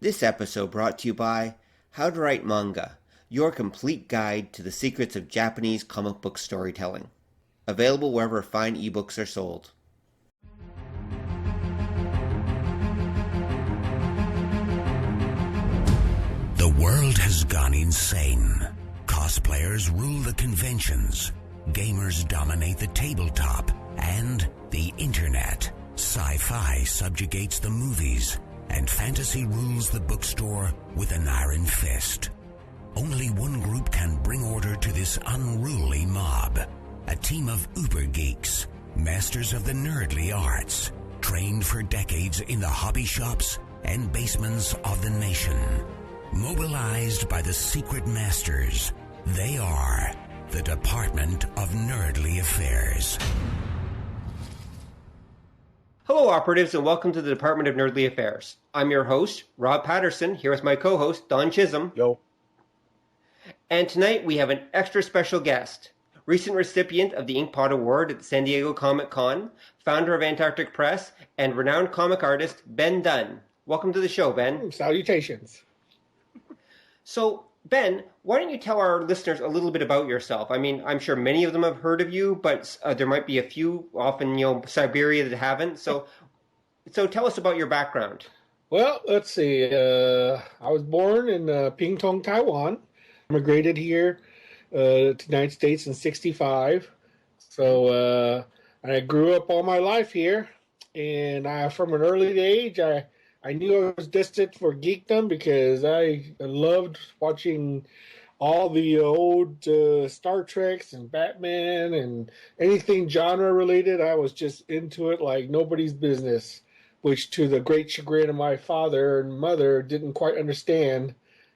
This episode brought to you by How to Write Manga, your complete guide to the secrets of Japanese comic book storytelling. Available wherever fine ebooks are sold. The world has gone insane. Cosplayers rule the conventions, gamers dominate the tabletop, and the internet. Sci-fi subjugates the movies, and fantasy rules the bookstore with an iron fist. Only one group can bring order to this unruly mob. A team of uber geeks, masters of the nerdly arts, trained for decades in the hobby shops and basements of the nation. Mobilized by the secret masters, they are the Department of Nerdly Affairs. Hello, operatives, and welcome to the Department of Nerdly Affairs. I'm your host, Rob Patterson, here with my co-host, Don Chisholm. Yo. And tonight we have an extra special guest, recent recipient of the Inkpot Award at the San Diego Comic-Con, founder of Antarctic Press, and renowned comic artist, Ben Dunn. Welcome to the show, Ben. Salutations. So, Ben, why don't you tell our listeners a little bit about yourself? I mean, I'm sure many of them have heard of you, but there might be a few, often, Siberia that haven't. So tell us about your background. Well, let's see. I was born in Pingtung, Taiwan. Immigrated here to the United States in '65. So I grew up all my life here. And from an early age, I knew I was destined for geekdom because I loved watching all the old Star Treks and Batman and anything genre related. I was just into it like nobody's business, which to the great chagrin of my father and mother didn't quite understand,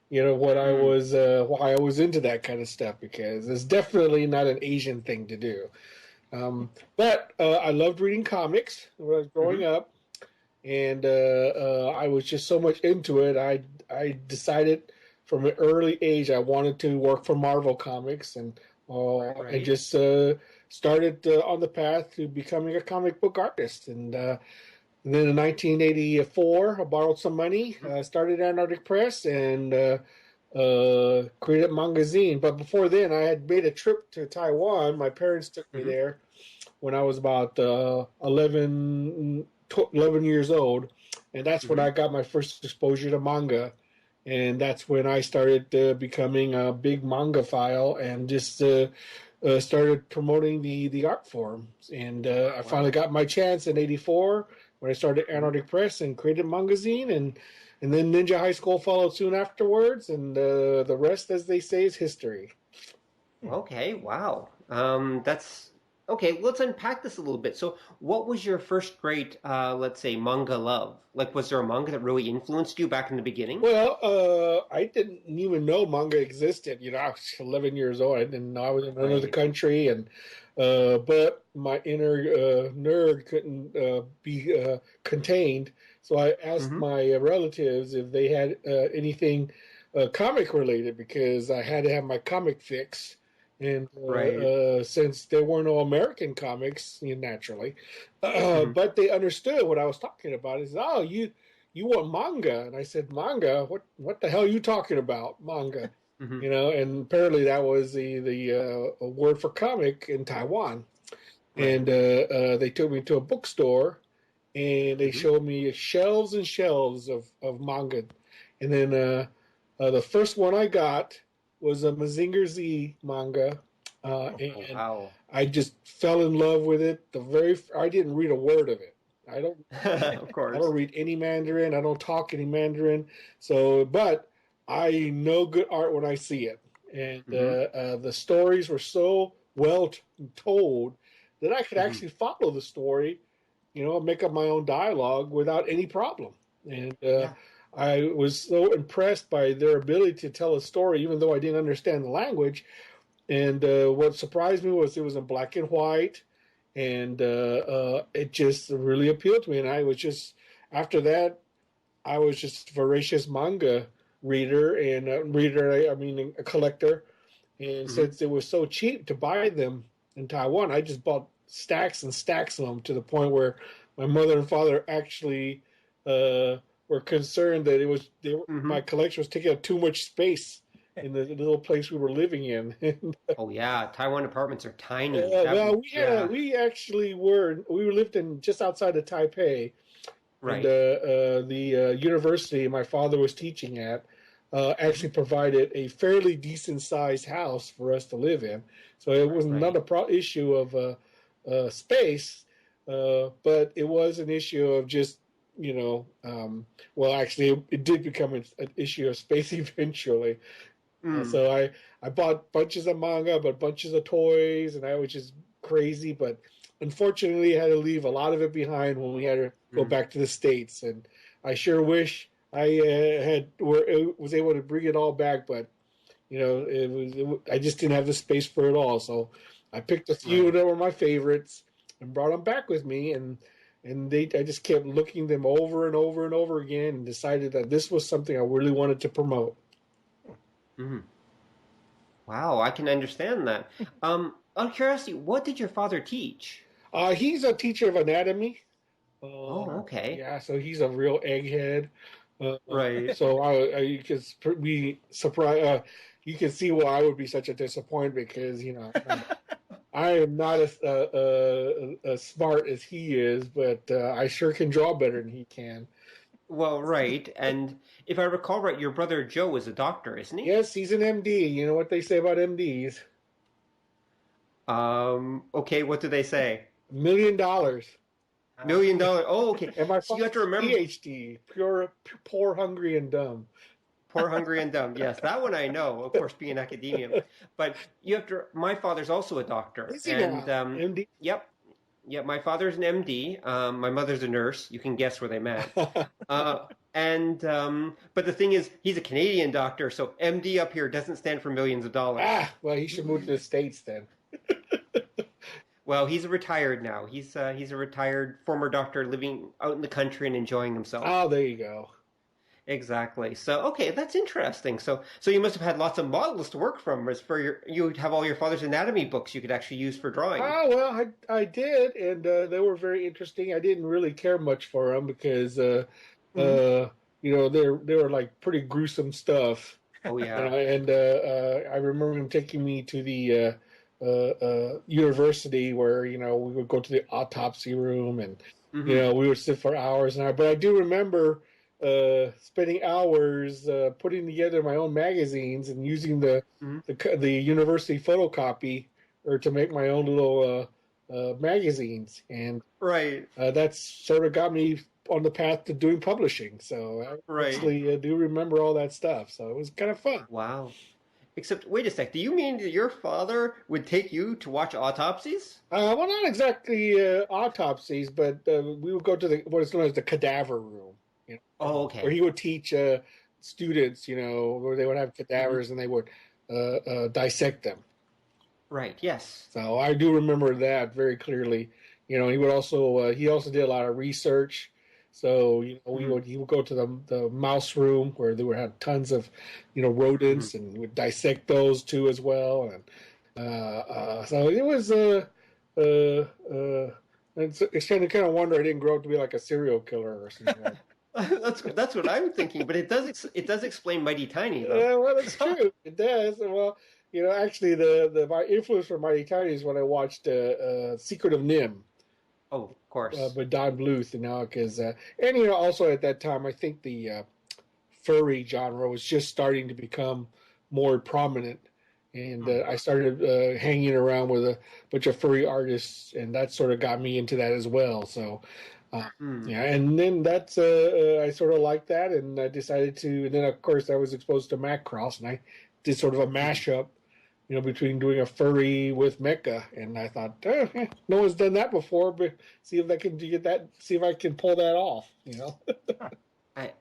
what I was, why I was into that kind of stuff, because it's definitely not an Asian thing to do. But I loved reading comics when I was growing up. And I was just so much into it. I decided from an early age I wanted to work for Marvel Comics, and just started on the path to becoming a comic book artist. And then in 1984, I borrowed some money, started Antarctic Press, and created Mangazine. But before then, I had made a trip to Taiwan. My parents took me there when I was about 11 years old, and that's when I got my first exposure to manga, and that's when I started becoming a big manga file and just started promoting the art forms. And I finally got my chance in '84 when I started Antarctic Press and created Mangazine, and then Ninja High School followed soon afterwards, and the rest, as they say, is history. Okay, wow. Okay, let's unpack this a little bit. So what was your first great, let's say, manga love? Like, was there a manga that really influenced you back in the beginning? Well, I didn't even know manga existed. I was 11 years old. I didn't know I was in another country, and but my inner nerd couldn't be contained. So I asked my relatives if they had anything comic related, because I had to have my comic fix. And since there were no American comics, naturally, but they understood what I was talking about. He said, "Oh, you want manga?" And I said, "Manga? What the hell are you talking about, manga?" And apparently that was the word for comic in Taiwan. And they took me to a bookstore, and they showed me shelves and shelves of manga. And then the first one I got was a Mazinger Z manga, and I just fell in love with it. I didn't read a word of it. I don't, of course, I don't read any Mandarin. I don't talk any Mandarin. But I know good art when I see it, and the stories were so well told that I could actually follow the story, make up my own dialogue without any problem, and. I was so impressed by their ability to tell a story, even though I didn't understand the language. And what surprised me was it was in black and white, and it just really appealed to me. And I was just, after that, I was just a voracious manga reader, and a collector. And since it was so cheap to buy them in Taiwan, I just bought stacks and stacks of them, to the point where my mother and father actually were concerned that Mm-hmm. my collection was taking up too much space in the little place we were living in. Oh yeah, Taiwan apartments are tiny. That Well, would, yeah, we actually we lived in just outside of Taipei, and right. the university my father was teaching at Mm-hmm. actually provided a fairly decent sized house for us to live in. So it was not Right. a issue of space, but it was an issue of just well, actually, it did become an issue of space eventually. Mm, So I bought bunches of manga, but bunches of toys, and I was just crazy. But unfortunately, I had to leave a lot of it behind when we had to go mm, back to the States. And I sure wish I was able to bring it all back, but I just didn't have the space for it all. So I picked a few right. that were my favorites and brought them back with me, and I just kept looking them over and over and over again, and decided that this was something I really wanted to promote. Mm. Wow, I can understand that. Out of curiosity, what did your father teach? He's a teacher of anatomy. Oh, okay. Yeah, so he's a real egghead. Right. So you can be surprised. You can see why I would be such a disappointment because I am not as smart as he is, but I sure can draw better than he can. Well, right. And if I recall right, your brother Joe is a doctor, isn't he? Yes, he's an MD. You know what they say about MDs? Okay, what do they say? $1 million. $1 million. Oh, okay. And my So you have to father's a remember PhD, pure, poor, hungry, and dumb. Poor, Hungry, and Dumb. Yes, that one I know, of course, being academia. But you have to, my father's also a doctor. Is he And now? MD? yep, yep, my father's an MD. My mother's a nurse. You can guess where they met. But the thing is, he's a Canadian doctor, so MD up here doesn't stand for millions of dollars. Well, he should move to the States then. Well, he's retired now. He's a retired former doctor living out in the country and enjoying himself. Oh, there you go. Exactly. So, okay, that's interesting. So you must have had lots of models to work from. As for you have all your father's anatomy books you could actually use for drawing. Oh, well, I did, and they were very interesting. I didn't really care much for them because, Hmm. they were like pretty gruesome stuff. Oh And yeah. I remember him taking me to the university where we would go to the autopsy room, and Hmm. we would sit for hours. But I do remember spending hours putting together my own magazines and using Hmm. the university photocopy or to make my own little magazines, and Right. that's sort of got me on the path to doing publishing. So I Right. actually do remember all that stuff. So it was kind of fun. Wow. Except, wait a sec. Do you mean that your father would take you to watch autopsies? Well, not exactly autopsies, but we would go to what is known as the cadaver room, Oh, where okay. he would teach students, where they would have Hmm. cadavers and they would dissect them. Right. Yes. So I do remember that very clearly. He also did a lot of research. So Hmm. he would go to the mouse room where they would have tons of Hmm. rodents, and would dissect those too as well. And so it was it's kind of wonder I didn't grow up to be like a serial killer or something like That's what I'm thinking. But it does explain Mighty Tiny though. Yeah, well, it's true. It does. Well, actually, the my influence for Mighty Tiny is when I watched Secret of Nim Oh, of course. by Don Bluth, because and also at that time I think the furry genre was just starting to become more prominent, and Hmm. I started hanging around with a bunch of furry artists, and that sort of got me into that as well. So. Hmm. Yeah, and then that's I sort of liked that, and I decided to. And then of course I was exposed to Macross, and I did sort of a Hmm. mashup, between doing a furry with mecha, and I thought, no one's done that before, but see if I can get that. See if I can pull that off.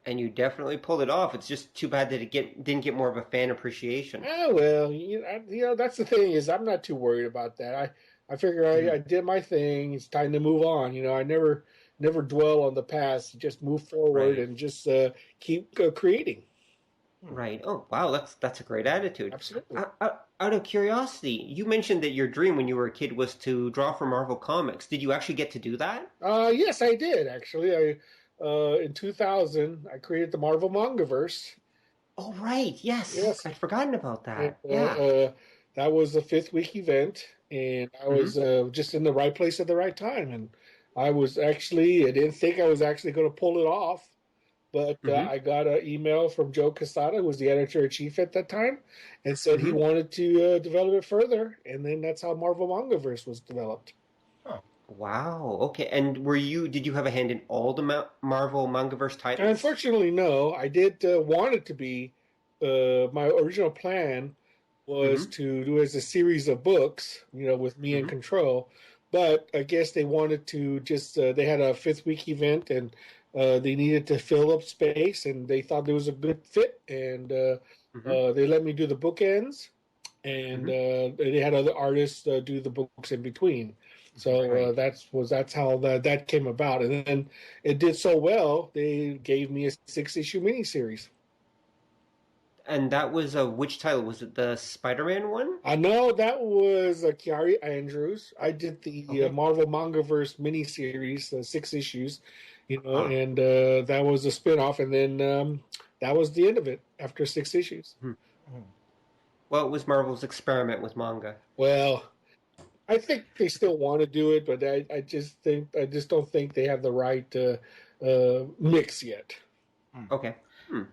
And you definitely pulled it off. It's just too bad that it didn't get more of a fan appreciation. Oh well, that's the thing is I'm not too worried about that. I figure I Mhm. did my thing. It's time to move on. I never dwell on the past. Just move forward Right, and just keep creating. right. Oh, wow, that's a great attitude. Absolutely. Out of curiosity, you mentioned that your dream when you were a kid was to draw for Marvel Comics. Did you actually get to do that? Yes, I did actually. in 2000, I created the Marvel Mangaverse. Oh, right. Yes. Yes. I'd forgotten about And, that. Yeah. that was a 5th week event, and I Hmm. was just in the right place at the right time. And I didn't think I was actually going to pull it off, but Hmm. I got an email from Joe Quesada, who was the editor-in-chief at that time, and said he Hmm. wanted to develop it further. And then that's how Marvel Mangaverse was developed. Huh. Wow. Okay. And did you have a hand in all the Marvel Mangaverse And titles? unfortunately, no. I did want it to be. My original plan was Hmm. to do as a series of books, with me in Hmm. control. But I guess they wanted to just, they had a 5th week event, and they needed to fill up space, and they thought there was a good fit. And Hmm. they let me do the bookends, and Hmm. they had other artists do the books in between. So Right. that's how that came about. And then it did so well, they gave me a 6-issue miniseries. And that was which title? Was it the Spider-Man one? I know that was Kiari Andrews. I did the Okay. Marvel Mangaverse miniseries, 6 issues, Ah. and that was a spinoff. And then that was the end of it after 6 issues. Hmm. Hmm. Well, it was Marvel's experiment with manga. Well, I think they still want to do it, but I just don't think they have the right mix yet. Okay.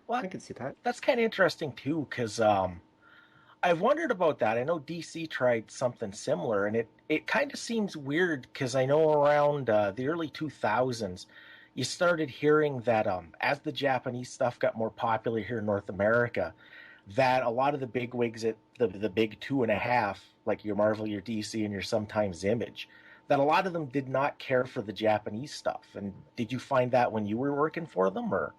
Well, I can see that. that's kind of interesting too, because I've wondered about that. I know DC tried something similar, and it kind of seems weird because I know around the early 2000s, you started hearing that as the Japanese stuff got more popular here in North America, that a lot of the big wigs at the big two and a half, like your Marvel, your DC, and your sometimes Image, that a lot of them did not care for the Japanese stuff. And did you find that when you were working for them, or?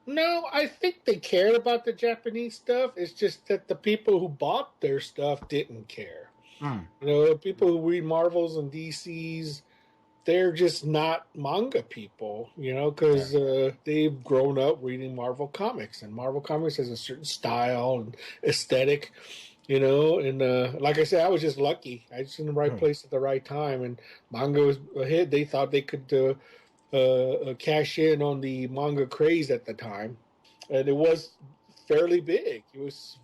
No, I think they cared about the Japanese stuff. It's just that the people who bought their stuff didn't care. Hmm. People who read Marvels and DCs, they're just not manga people, Yeah. because they've grown up reading Marvel comics, and Marvel comics has a certain style and aesthetic, and like I said, I was just lucky. I was in the right Hmm. place at the right time, and manga was ahead. They thought they could cash in on the manga craze at the time, and it was fairly big. It was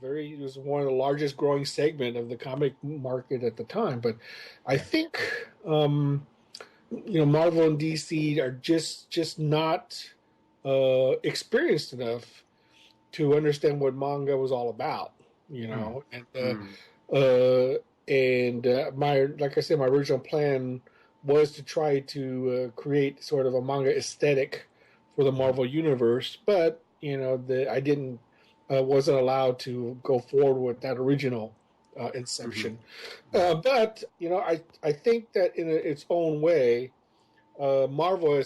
one of the largest growing segment of the comic market at the time. But I Yeah. think Marvel and DC are just not experienced enough to understand what manga was all about. Hmm. And Hmm. my like I said, my original plan was to try to create sort of a manga aesthetic for the Hmm. Marvel universe, but I didn't wasn't allowed to go forward with that original Hmm. inception. Yeah. But I think that in its own way, Marvel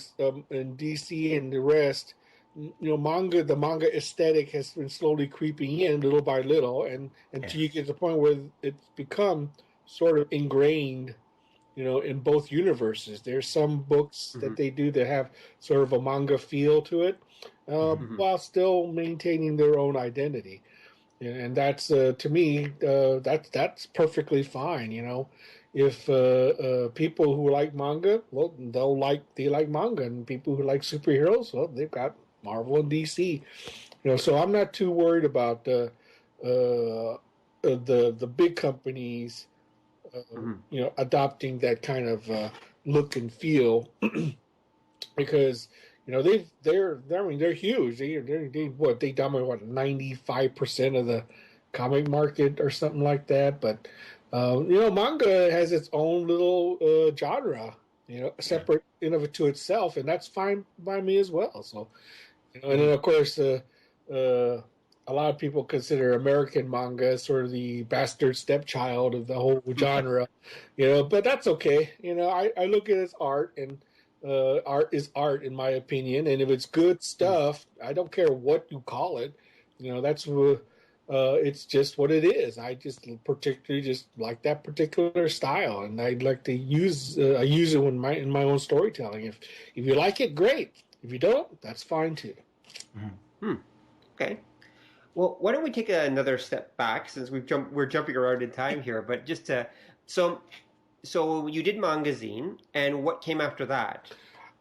and DC and the rest, the manga aesthetic has been slowly creeping in little by little, and Yeah. until you get to the point where it's become sort of ingrained, in both universes. There's some books Hmm. that they do that have sort of a manga feel to it, Hmm. Hmm. while still maintaining their own identity. And that's to me, that's perfectly fine. If people who like manga, well, they like manga, and people who like superheroes, well, they've got Marvel and DC. So I'm not too worried about the big companies, Hmm. adopting that kind of look and feel, because they're huge. They dominate 95% of the comic market or something like that. But manga has its own little genre, Yeah. separate to itself, and that's fine by me as well. So and then Hmm. of course uh, a lot of people consider American manga as sort of the bastard stepchild of the whole genre, but that's okay. I look at it as art, and art is art in my opinion. And if it's good Hmm. stuff, I don't care what you call it. That's it's just what it is. I just particularly just like that particular style, and I'd like to I use it in my own storytelling. If you like it, great. If you don't, that's fine too. Hmm. Hmm. Okay. Well, why don't we take another step back since we're jumping around in time here, but so you did Mangazine, and what came after that?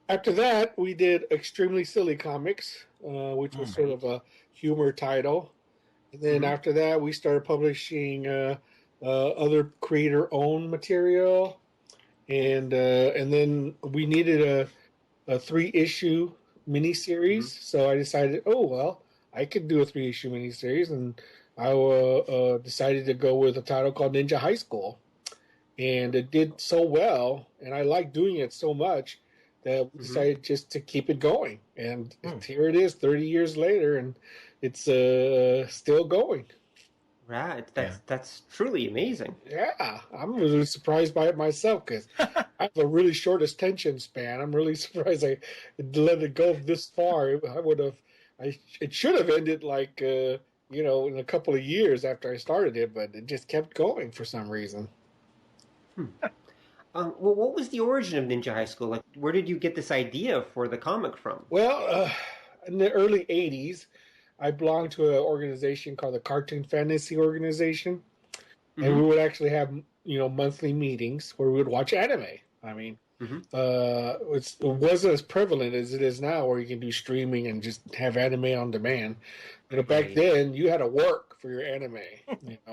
After that, we did Extremely Silly Comics, which was sort of a humor title. And then after that, we started publishing other creator-owned material, and then we needed a 3-issue miniseries. So I decided, oh well, I could do a 3-issue miniseries, and I decided to go with a title called Ninja High School, and it did so well, and I liked doing it so much that we decided just to keep it going. And here it is, 30 years later, and it's still going. Right, that's truly amazing. Yeah, I'm really surprised by it myself because I have a really short attention span. I'm really surprised I let it go this far. It should have ended like in a couple of years after I started it, but it just kept going for some reason. Well, what was the origin of Ninja High School? Like, where did you get this idea for the comic from? Well, in the early '80s, I belonged to an organization called the Cartoon Fantasy Organization, and we would actually have monthly meetings where we would watch anime. I mean, it wasn't as prevalent as it is now, where you can do streaming and just have anime on demand. Back then you had to work for your anime.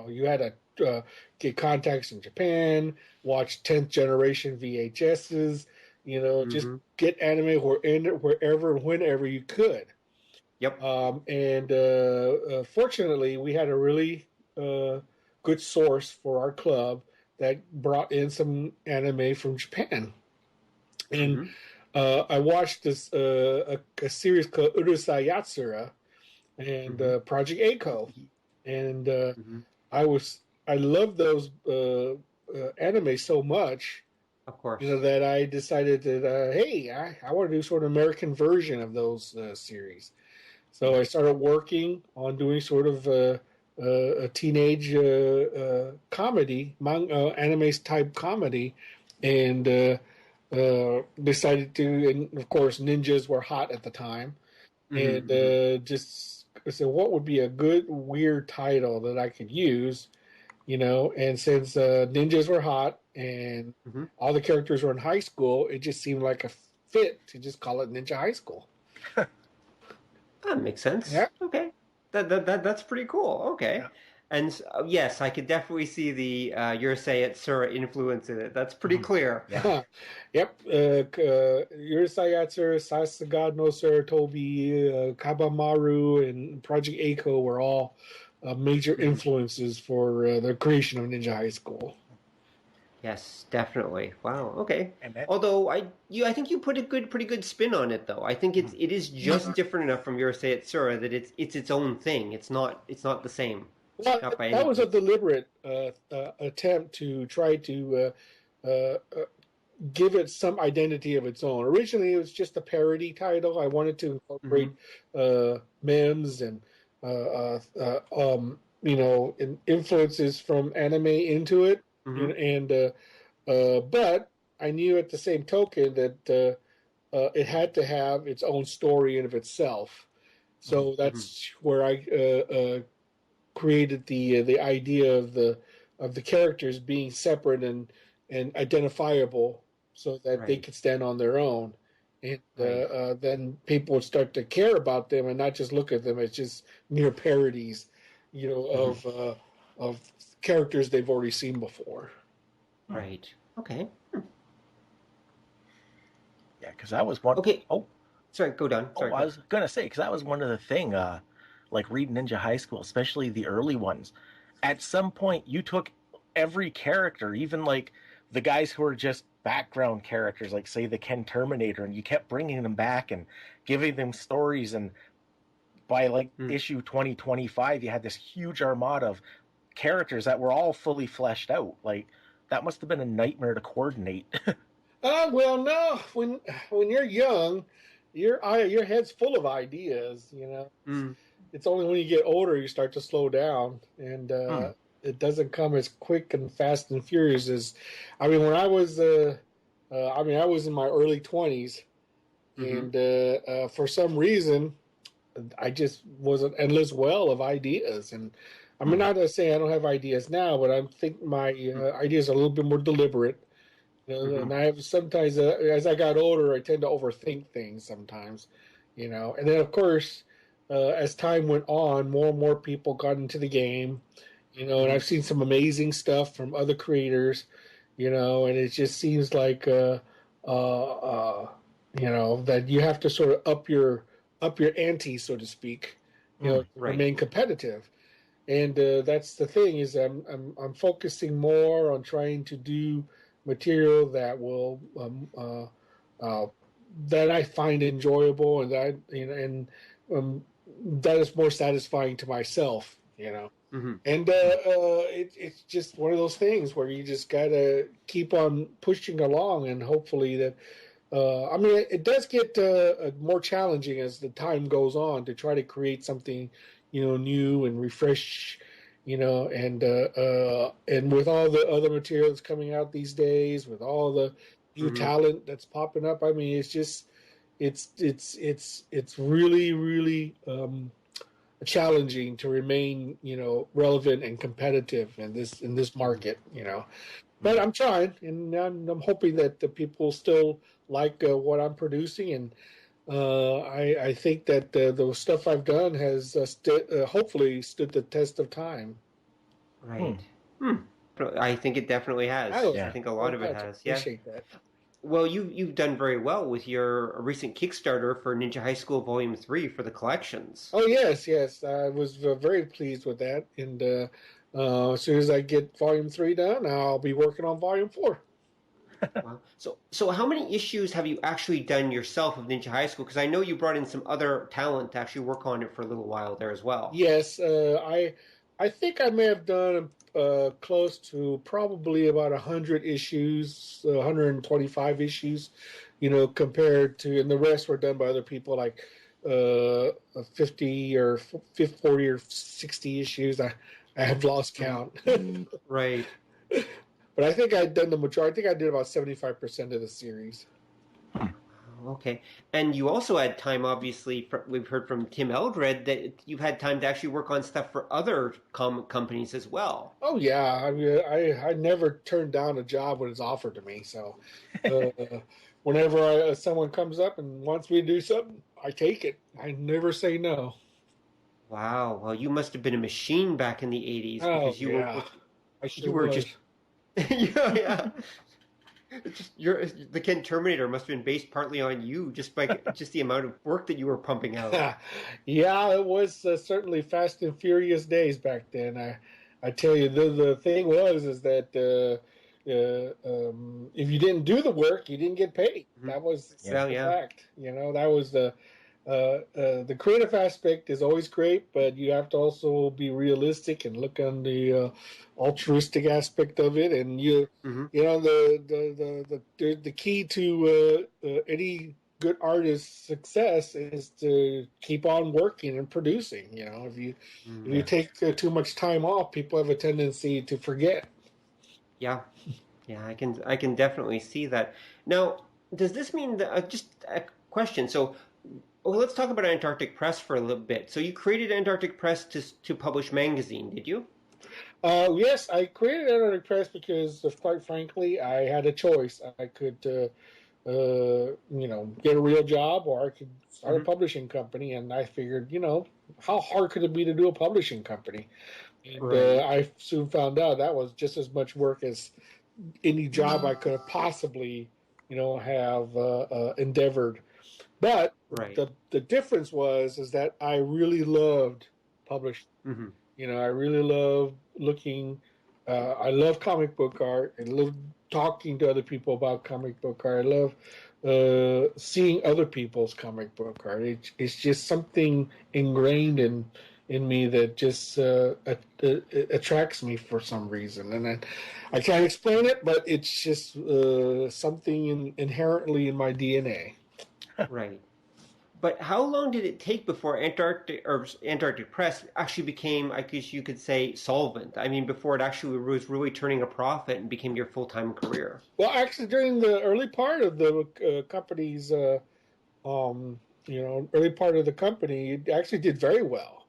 You had to get contacts in Japan, watch 10th generation VHSs. Just get anime wherever and whenever you could. Yep. And fortunately, we had a really good source for our club that brought in some anime from Japan. And I watched this a series called Urusei Yatsura and Project Echo, and I loved those anime so much. Of course. That I decided that hey, I want to do sort of American version of those series. So I started working on doing sort of a teenage comedy, anime type comedy, and decided to. And of course, ninjas were hot at the time, and just said, what would be a good weird title that I could use, And since ninjas were hot and all the characters were in high school, it just seemed like a fit to just call it Ninja High School. That makes sense. Yeah. Okay. That's pretty cool. Okay. Yeah. And yes, I could definitely see the Urusei Yatsura influence in it. That's pretty clear. Yeah. Yep. Urusei Yatsura, Sasuga no Saratobi, Kabamaru, and Project Echo were all major influences for the creation of Ninja High School. Yes, definitely. Wow. Okay. Although I think you put a pretty good spin on it, though. I think it is just different enough from Urusei Yatsura that it's its own thing. It's not the same. Well, that was a deliberate attempt to try to give it some identity of its own. Originally, it was just a parody title. I wanted to incorporate memes and influences from anime into it. But I knew at the same token that it had to have its own story in of itself. So that's where I created the idea of the characters being separate and identifiable, so that they could stand on their own. And then people would start to care about them and not just look at them as just mere parodies, of characters they've already seen before. Right. Okay. Yeah, because that was one. Okay. Oh, sorry. Go down. Sorry. I was gonna say, because that was one of the thing. Like reading Ninja High School, especially the early ones. At some point, you took every character, even like the guys who were just background characters, like say the Ken Terminator, and you kept bringing them back and giving them stories. And by like issue 2025, you had this huge armada of characters that were all fully fleshed out. Like that must have been a nightmare to coordinate. Well, no. When you're young, your head's full of ideas. It's only when you get older you start to slow down, and it doesn't come as quick and fast and furious as. I mean, when I was, I was in my early 20s, and for some reason, I just was an endless well of ideas. And I'm not saying I don't have ideas now, but I think my ideas are a little bit more deliberate, And I have sometimes, as I got older, I tend to overthink things sometimes, And then, of course, as time went on, more and more people got into the game, and I've seen some amazing stuff from other creators, and it just seems like, that you have to sort of up your ante, so to speak, to remain competitive. And that's the thing is I'm focusing more on trying to do material that will that I find enjoyable and that is more satisfying to myself, And it's just one of those things where you just gotta keep on pushing along, and hopefully that. It does get more challenging as the time goes on to try to create something, new and refresh, and with all the other materials coming out these days, with all the new talent that's popping up, it's just, it's really, really challenging to remain, relevant and competitive in this market, But I'm trying, and I'm hoping that the people still like what I'm producing, and I think that the stuff I've done has hopefully stood the test of time. Right. I think it definitely has. I think a lot of it has. Appreciate that. Well, you've done very well with your recent Kickstarter for Ninja High School Volume 3 for the collections. Oh, yes. I was very pleased with that, and as soon as I get Volume 3 done, I'll be working on Volume 4. Wow. So how many issues have you actually done yourself of Ninja High School? Because I know you brought in some other talent to actually work on it for a little while there as well. Yes, I think I may have done close to probably about 100 issues, 125 issues, compared to, and the rest were done by other people, like 50 or 40 or 60 issues. I have lost count. Right. But I think I'd done the majority. I think I did about 75% of the series. Okay. And you also had time, obviously, we've heard from Tim Eldred, that you've had time to actually work on stuff for other companies as well. Oh, yeah. I never turn down a job when it's offered to me. So whenever someone comes up and wants me to do something, I take it. I never say no. Wow. Well, you must have been a machine back in the 80s. Because you were just... yeah. The Kent Terminator must have been based partly on you, just by just the amount of work that you were pumping out. Yeah, it was certainly fast and furious days back then. I tell you, the thing is that if you didn't do the work, you didn't get paid. That was the fact. That was the creative aspect is always great, but you have to also be realistic and look on the altruistic aspect of it. And the key to any good artist's success is to keep on working and producing. If you take too much time off, people have a tendency to forget. Yeah, I can definitely see that. Now, does this mean that just a question? So. Well, let's talk about Antarctic Press for a little bit. So you created Antarctic Press to publish Mangazine, did you? Yes, I created Antarctic Press because, quite frankly, I had a choice. I could, get a real job, or I could start a publishing company. And I figured, how hard could it be to do a publishing company? And I soon found out that was just as much work as any job I could have possibly, have endeavored. But the difference is that I really loved publishing. I really love looking. I love comic book art. I love talking to other people about comic book art. I love seeing other people's comic book art. It's just something ingrained in me that just attracts me for some reason. And I can't explain it, but it's just something inherently in my DNA. Right. But how long did it take before Antarctic Press actually became, I guess you could say, solvent? I mean, before it actually was really turning a profit and became your full-time career? Well, actually, during the early part of the company's, early part of the company, it actually did very well.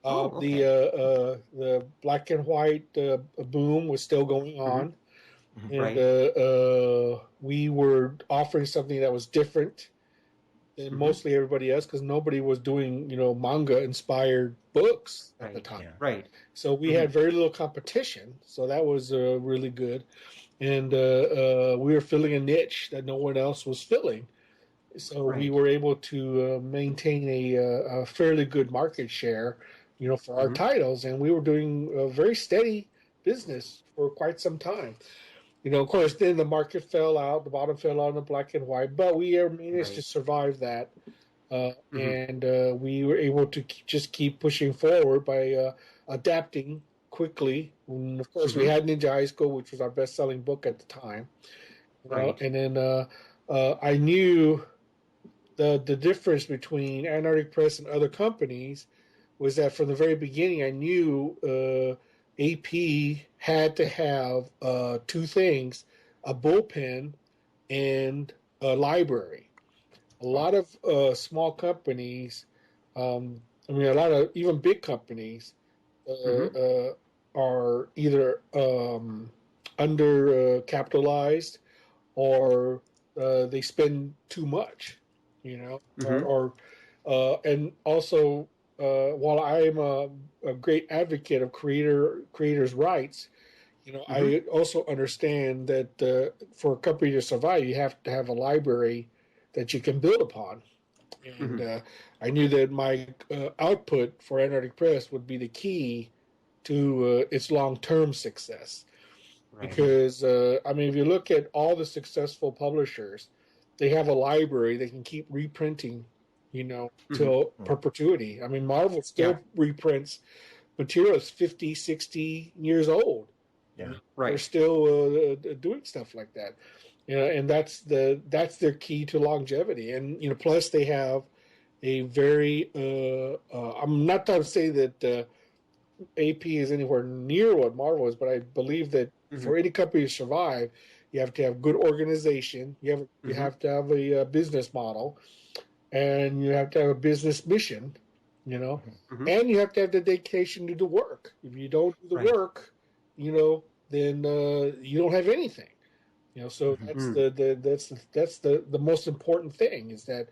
The black and white boom was still going on. And Right. we were offering something that was different than mostly everybody else because nobody was doing, manga-inspired books at the Right. time. Yeah. Right. So we had very little competition. So that was really good. And we were filling a niche that no one else was filling. So we Right. were able to maintain a fairly good market share, for our titles, and we were doing a very steady business for quite some time. Of course, then the market fell out, the bottom fell out in the black and white, but we managed to Right. survive that, Mm-hmm. and we were able to just keep pushing forward by adapting quickly. And of course, we had Ninja High School, which was our best-selling book at the time, Right. and then I knew the difference between Antarctic Press and other companies was that from the very beginning, I knew AP had to have two things: a bullpen and a library. A lot of small companies, a lot of even big companies, Mm-hmm. are either under capitalized or they spend too much, Mm-hmm. and also while I am a great advocate of creators' rights, Mm-hmm. I also understand that for a company to survive, you have to have a library that you can build upon. And Mm-hmm. I knew that my output for Antarctic Press would be the key to its long-term success. Right. Because if you look at all the successful publishers, they have a library they can keep reprinting, Mm-hmm. till perpetuity. Marvel Yeah. still reprints materials 50, 60 years old. Yeah. They're Right. still doing stuff like that. And that's their key to longevity. And plus they have a very I'm not trying to say that AP is anywhere near what Marvel is, but I believe that Mm-hmm. for any company to survive, you have to have good organization. You Mm-hmm. have to have a business model, and you have to have a business mission. Mm-hmm. And you have to have the dedication to do work. If you don't do the Right. work, then you don't have anything. So that's Mm-hmm. the most important thing is that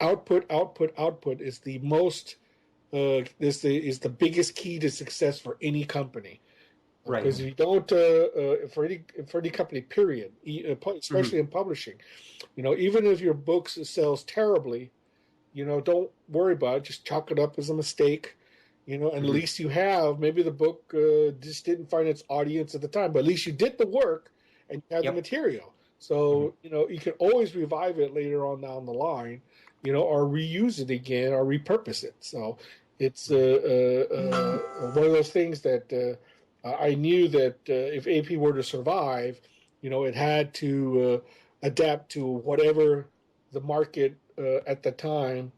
output is the most this is the biggest key to success for any company. Right. Because if you don't, for any company, period, Mm-hmm. especially in publishing, even if your book sells terribly, don't worry about it. Just chalk it up as a mistake, and at Mm-hmm. least you have maybe the book just didn't find its audience at the time, but at least you did the work and you have the Yep. material. So you can always revive it later on down the line, or reuse it again or repurpose it. So it's one of those things that I knew that if AP were to survive, it had to adapt to whatever the market at the time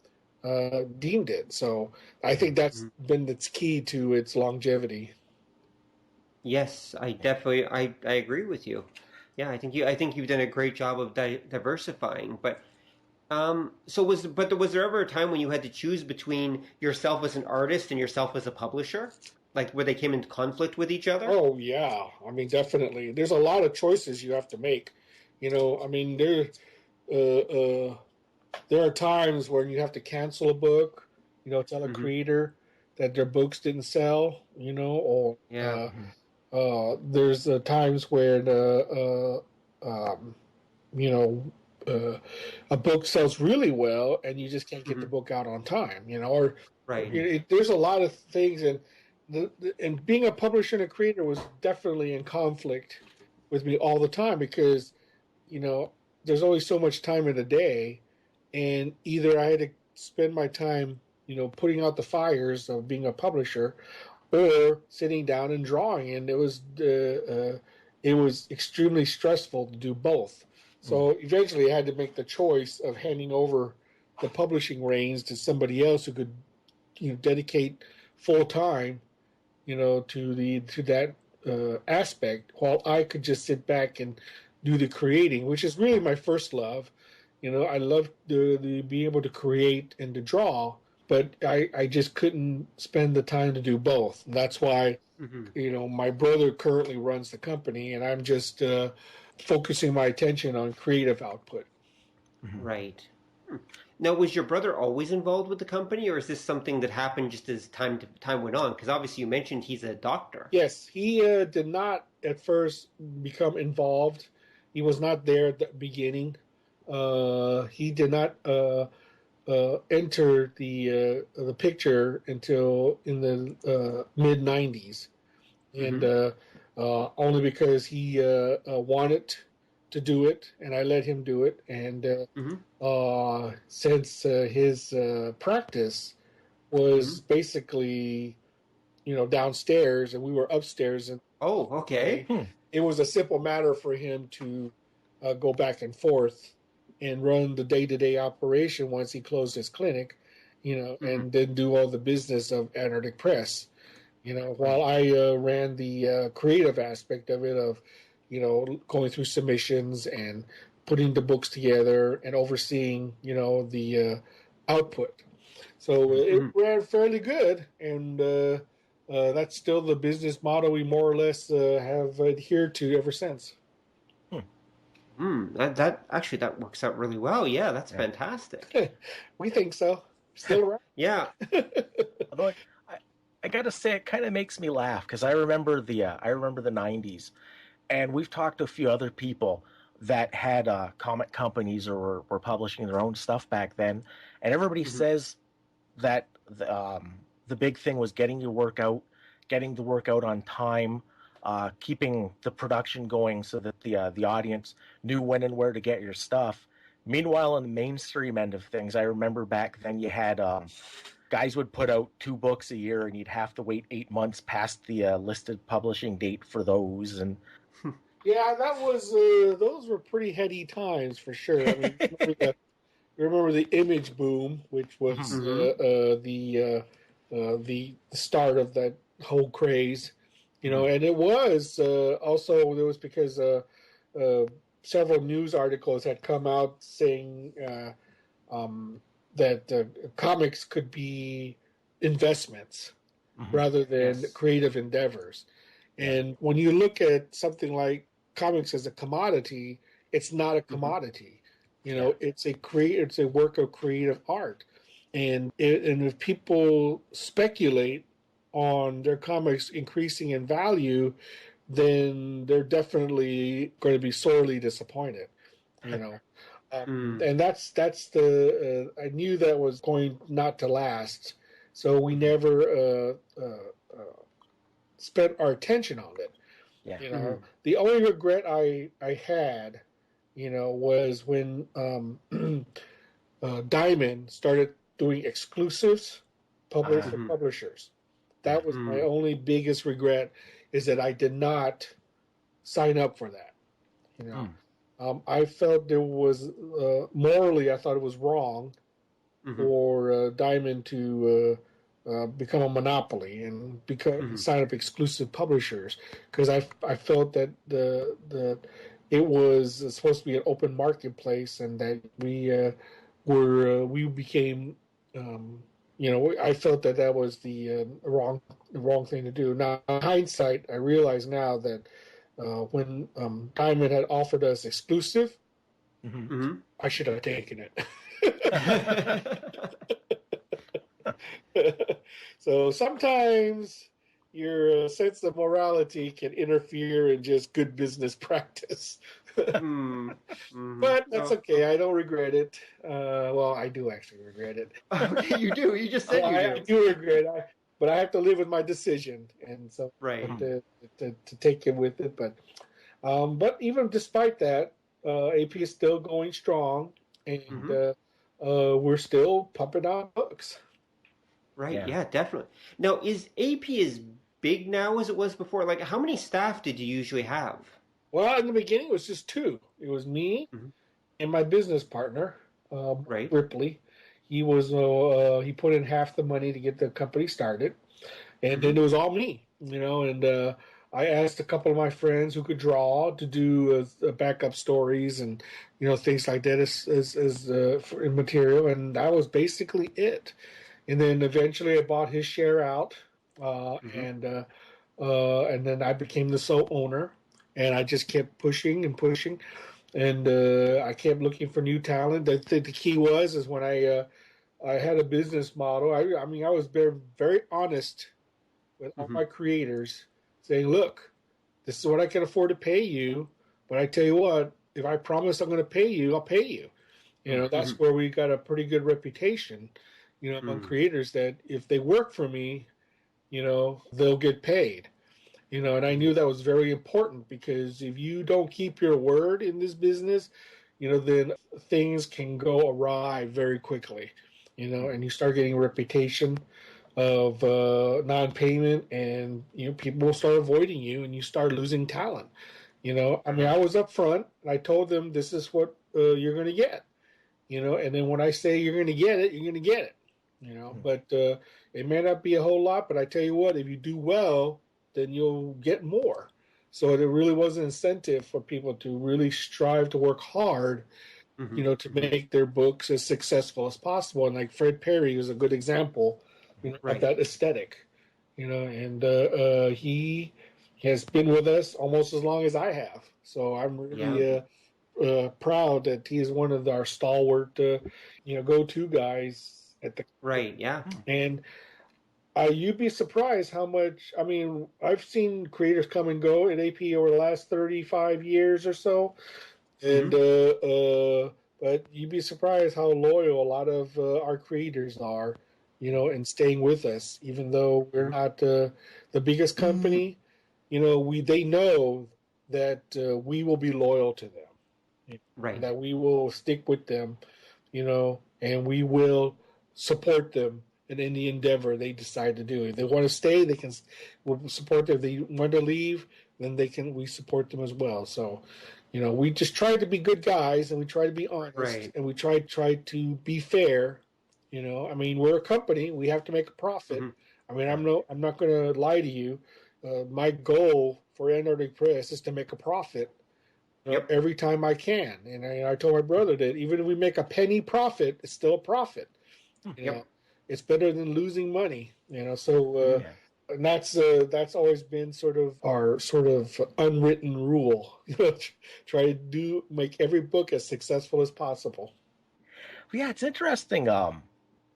deemed it. So I think that's Mm-hmm. been its key to its longevity. Yes, I agree with you. Yeah, I think you've done a great job of diversifying. But was there ever a time when you had to choose between yourself as an artist and yourself as a publisher, like where they came into conflict with each other? Oh yeah, definitely. There's a lot of choices you have to make. Uh, uh, there are times when you have to cancel a book. Tell a Mm-hmm. creator that their books didn't sell. Or Yeah. there's times where um, you know, a book sells really well and you just can't get the Mm-hmm. book out on time. Or Right. there's a lot of things, and and being a publisher and a creator was definitely in conflict with me all the time because you know there's only so much time in a day, and either I had to spend my time putting out the fires of being a publisher or sitting down and drawing, and it was extremely stressful to do both. So eventually, I had to make the choice of handing over the publishing reins to somebody else who could dedicate full time to that aspect, while I could just sit back and do the creating, which is really my first love. I love the being able to create and to draw, but I just couldn't spend the time to do both. And that's why, my brother currently runs the company, and I'm just focusing my attention on creative output. Right. Now, was your brother always involved with the company, or is this something that happened just as time went on? Because obviously you mentioned he's a doctor. Yes, he did not at first become involved. He was not there at the beginning. He did not enter the picture until in the mid '90s, and only because he wanted to do it, and I let him do it. And since his practice was basically, downstairs, and we were upstairs, and it was a simple matter for him to go back and forth and run the day-to-day operation once he closed his clinic, and then do all the business of Antarctic Press, while I ran the creative aspect of it, of going through submissions and putting the books together and overseeing, the output. So it ran fairly good, and that's still the business model we more or less have adhered to ever since. That works out really well. Yeah, that's fantastic. We think so. Still around. Yeah. Although I gotta say, it kind of makes me laugh, because I remember the '90s, and we've talked to a few other people that had comic companies or were publishing their own stuff back then, and everybody says that the big thing was getting the work out on time, keeping the production going so that the audience knew when and where to get your stuff. Meanwhile, on the mainstream end of things, I remember back then you had guys would put out 2 books a year, and you'd have to wait 8 months past the listed publishing date for those. And yeah, that was those were pretty heady times for sure. I mean, remember the image boom, which was the start of that whole craze, and it was also, it was because several news articles had come out saying that comics could be investments rather than creative endeavors. And when you look at something like comics as a commodity, it's not a commodity. It's a work of creative art. And if people speculate on their comics increasing in value, then they're definitely going to be sorely disappointed. And that's the I knew that was going not to last, so we never spent our attention on it. The only regret I had, was when Diamond started doing exclusives for publishers. That was my only biggest regret, is that I did not sign up for that. I felt there was morally, I thought it was wrong for Diamond to become a monopoly and sign up exclusive publishers, because I felt that it was supposed to be an open marketplace, and that we became I felt that was the wrong thing to do. Now, in hindsight, I realize now that when Diamond had offered us exclusive, I should have taken it. So sometimes your sense of morality can interfere in just good business practice. But that's okay. I don't regret it. Well, I do actually regret it. Okay, you do. You just said you do. I do regret it. But I have to live with my decision, and so to take it with it. But even despite that, AP is still going strong, and we're still pumping out books. Right. Yeah, definitely. Now, is AP as big now as it was before? Like, how many staff did you usually have? Well, in the beginning, it was just 2. It was me and my business partner, Ripley. He was he put in half the money to get the company started, and then it was all me, And I asked a couple of my friends who could draw to do backup stories and things like that as material, and that was basically it. And then eventually I bought his share out, Mm-hmm. and then I became the sole owner, and I just kept pushing and pushing, and I kept looking for new talent. The key is when I had a business model. I mean, I was very, very honest with all Mm-hmm. my creators, saying, "Look, this is what I can afford to pay you, but I tell you what, if I promise I'm going to pay you, I'll pay you." You know, Mm-hmm. that's where we got a pretty good reputation, you know, among creators, that if they work for me, you know, they'll get paid. You know, and I knew that was very important, because if you don't keep your word in this business, you know, then things can go awry very quickly, you know, and you start getting a reputation of non-payment, and, you know, people will start avoiding you, and you start losing talent. You know, I mean, I was up front, and I told them, this is what you're going to get, you know, and then when I say you're going to get it, you're going to get it, you know, but it may not be a whole lot, but I tell you what, if you do well, then you'll get more. So it really was an incentive for people to really strive to work hard, Mm-hmm. you know, to make their books as successful as possible. And like Fred Perry was a good example, you know, of Right. that aesthetic, you know, and he has been with us almost as long as I have. So I'm really proud that he is one of our stalwart, you know, go-to guys at the. Right. Yeah. And you'd be surprised how much. I mean, I've seen creators come and go at AP over the last 35 years or so, and but you'd be surprised how loyal a lot of our creators are, you know, and staying with us, even though we're not the biggest company. You know, they know that we will be loyal to them, Right. and that we will stick with them, you know, and we will support them in any endeavor they decide to do. If they want to stay, they can. We'll support them. If they want to leave, then they can. We support them as well. So, you know, we just try to be good guys, and we try to be honest, Right. and we try to be fair. You know, I mean, we're a company. We have to make a profit. Mm-hmm. I mean, I'm not going to lie to you. My goal for Antarctic Press is to make a profit Yep. every time I can. And I told my brother that even if we make a penny profit, it's still a profit. You know, Yep. it's better than losing money. You know, so Yeah. and that's always been sort of our sort of unwritten rule. You know, try to make every book as successful as possible. Yeah, it's interesting.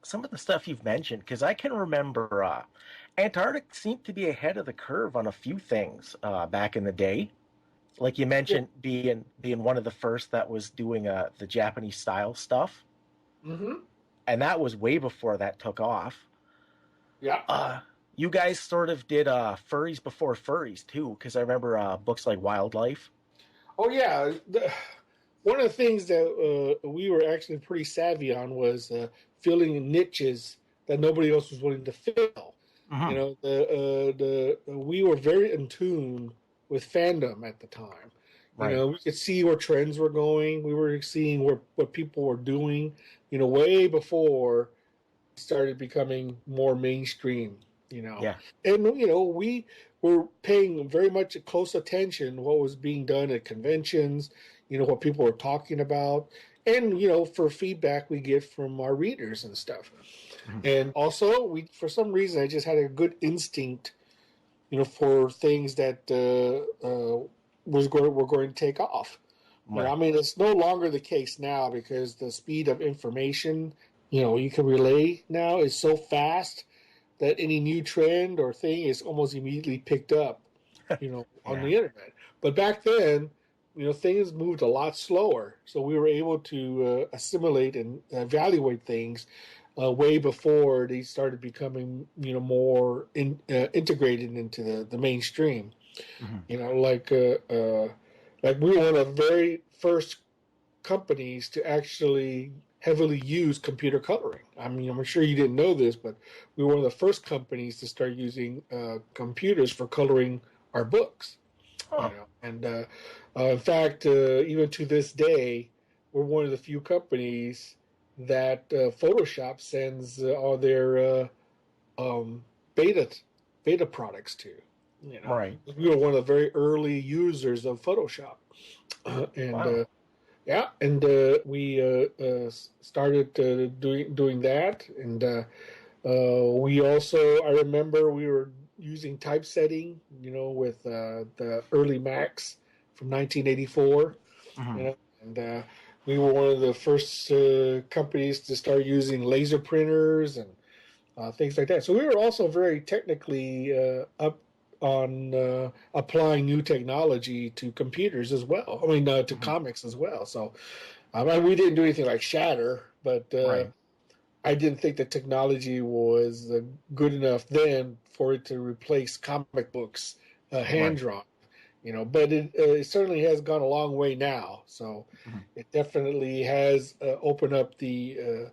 Some of the stuff you've mentioned, because I can remember Antarctic seemed to be ahead of the curve on a few things back in the day. Like you mentioned, being one of the first that was doing the Japanese style stuff, Mm-hmm. and that was way before that took off. Yeah. You guys sort of did furries before furries too, because I remember books like Wildlife. Oh yeah. One of the things that we were actually pretty savvy on was filling niches that nobody else was willing to fill. You Mm-hmm. know, the we were very in tune with fandom at the time. You Right. know, we could see where trends were going. We were seeing what people were doing. You know, way before it started becoming more mainstream. You know, Yeah. and you know we were paying very much close attention to what was being done at conventions. You know what people were talking about, and you know for feedback we get from our readers and stuff. Mm-hmm. And also, we for some reason I just had a good instinct, you know, for things that were going to take off. You know, Right. I mean, it's no longer the case now because the speed of information, you know, you can relay now is so fast that any new trend or thing is almost immediately picked up, you know, on Yeah. the internet. But back then, you know, things moved a lot slower, so we were able to assimilate and evaluate things way before they started becoming, you know, more integrated into the mainstream. Mm-hmm. You know, like we were one of the very first companies to actually heavily use computer coloring. I mean, I'm sure you didn't know this, but we were one of the first companies to start using computers for coloring our books. You Huh. know, and in fact, even to this day, we're one of the few companies that Photoshop sends all their um, beta beta products to. You know, Right. we were one of the very early users of Photoshop, and Wow. yeah, and we started doing that, and I remember we were using typesetting, with the early Macs from 1984, Mhm. and we were one of the first companies to start using laser printers and things like that. So we were also very technically up on applying new technology to computers as well. I mean, to Mhm. comics as well. So we didn't do anything like Shatter, but Right. I didn't think the technology was good enough then for it to replace comic books, hand Right. drawn. But it certainly has gone a long way now. So Mhm. it definitely has opened up the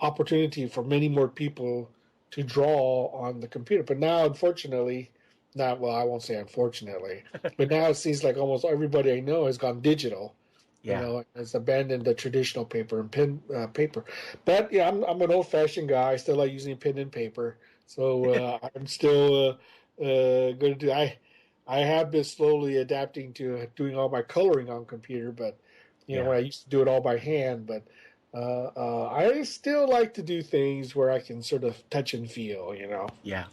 opportunity for many more people to draw on the computer. But now, unfortunately, not well. I won't say unfortunately, but now it seems like almost everybody I know has gone digital. Yeah. Has abandoned the traditional paper and pen paper. But yeah, I'm an old fashioned guy. I still like using pen and paper. So I'm still going to do. I have been slowly adapting to doing all my coloring on computer, but Yeah. when I used to do it all by hand, but I still like to do things where I can sort of touch and feel. Yeah.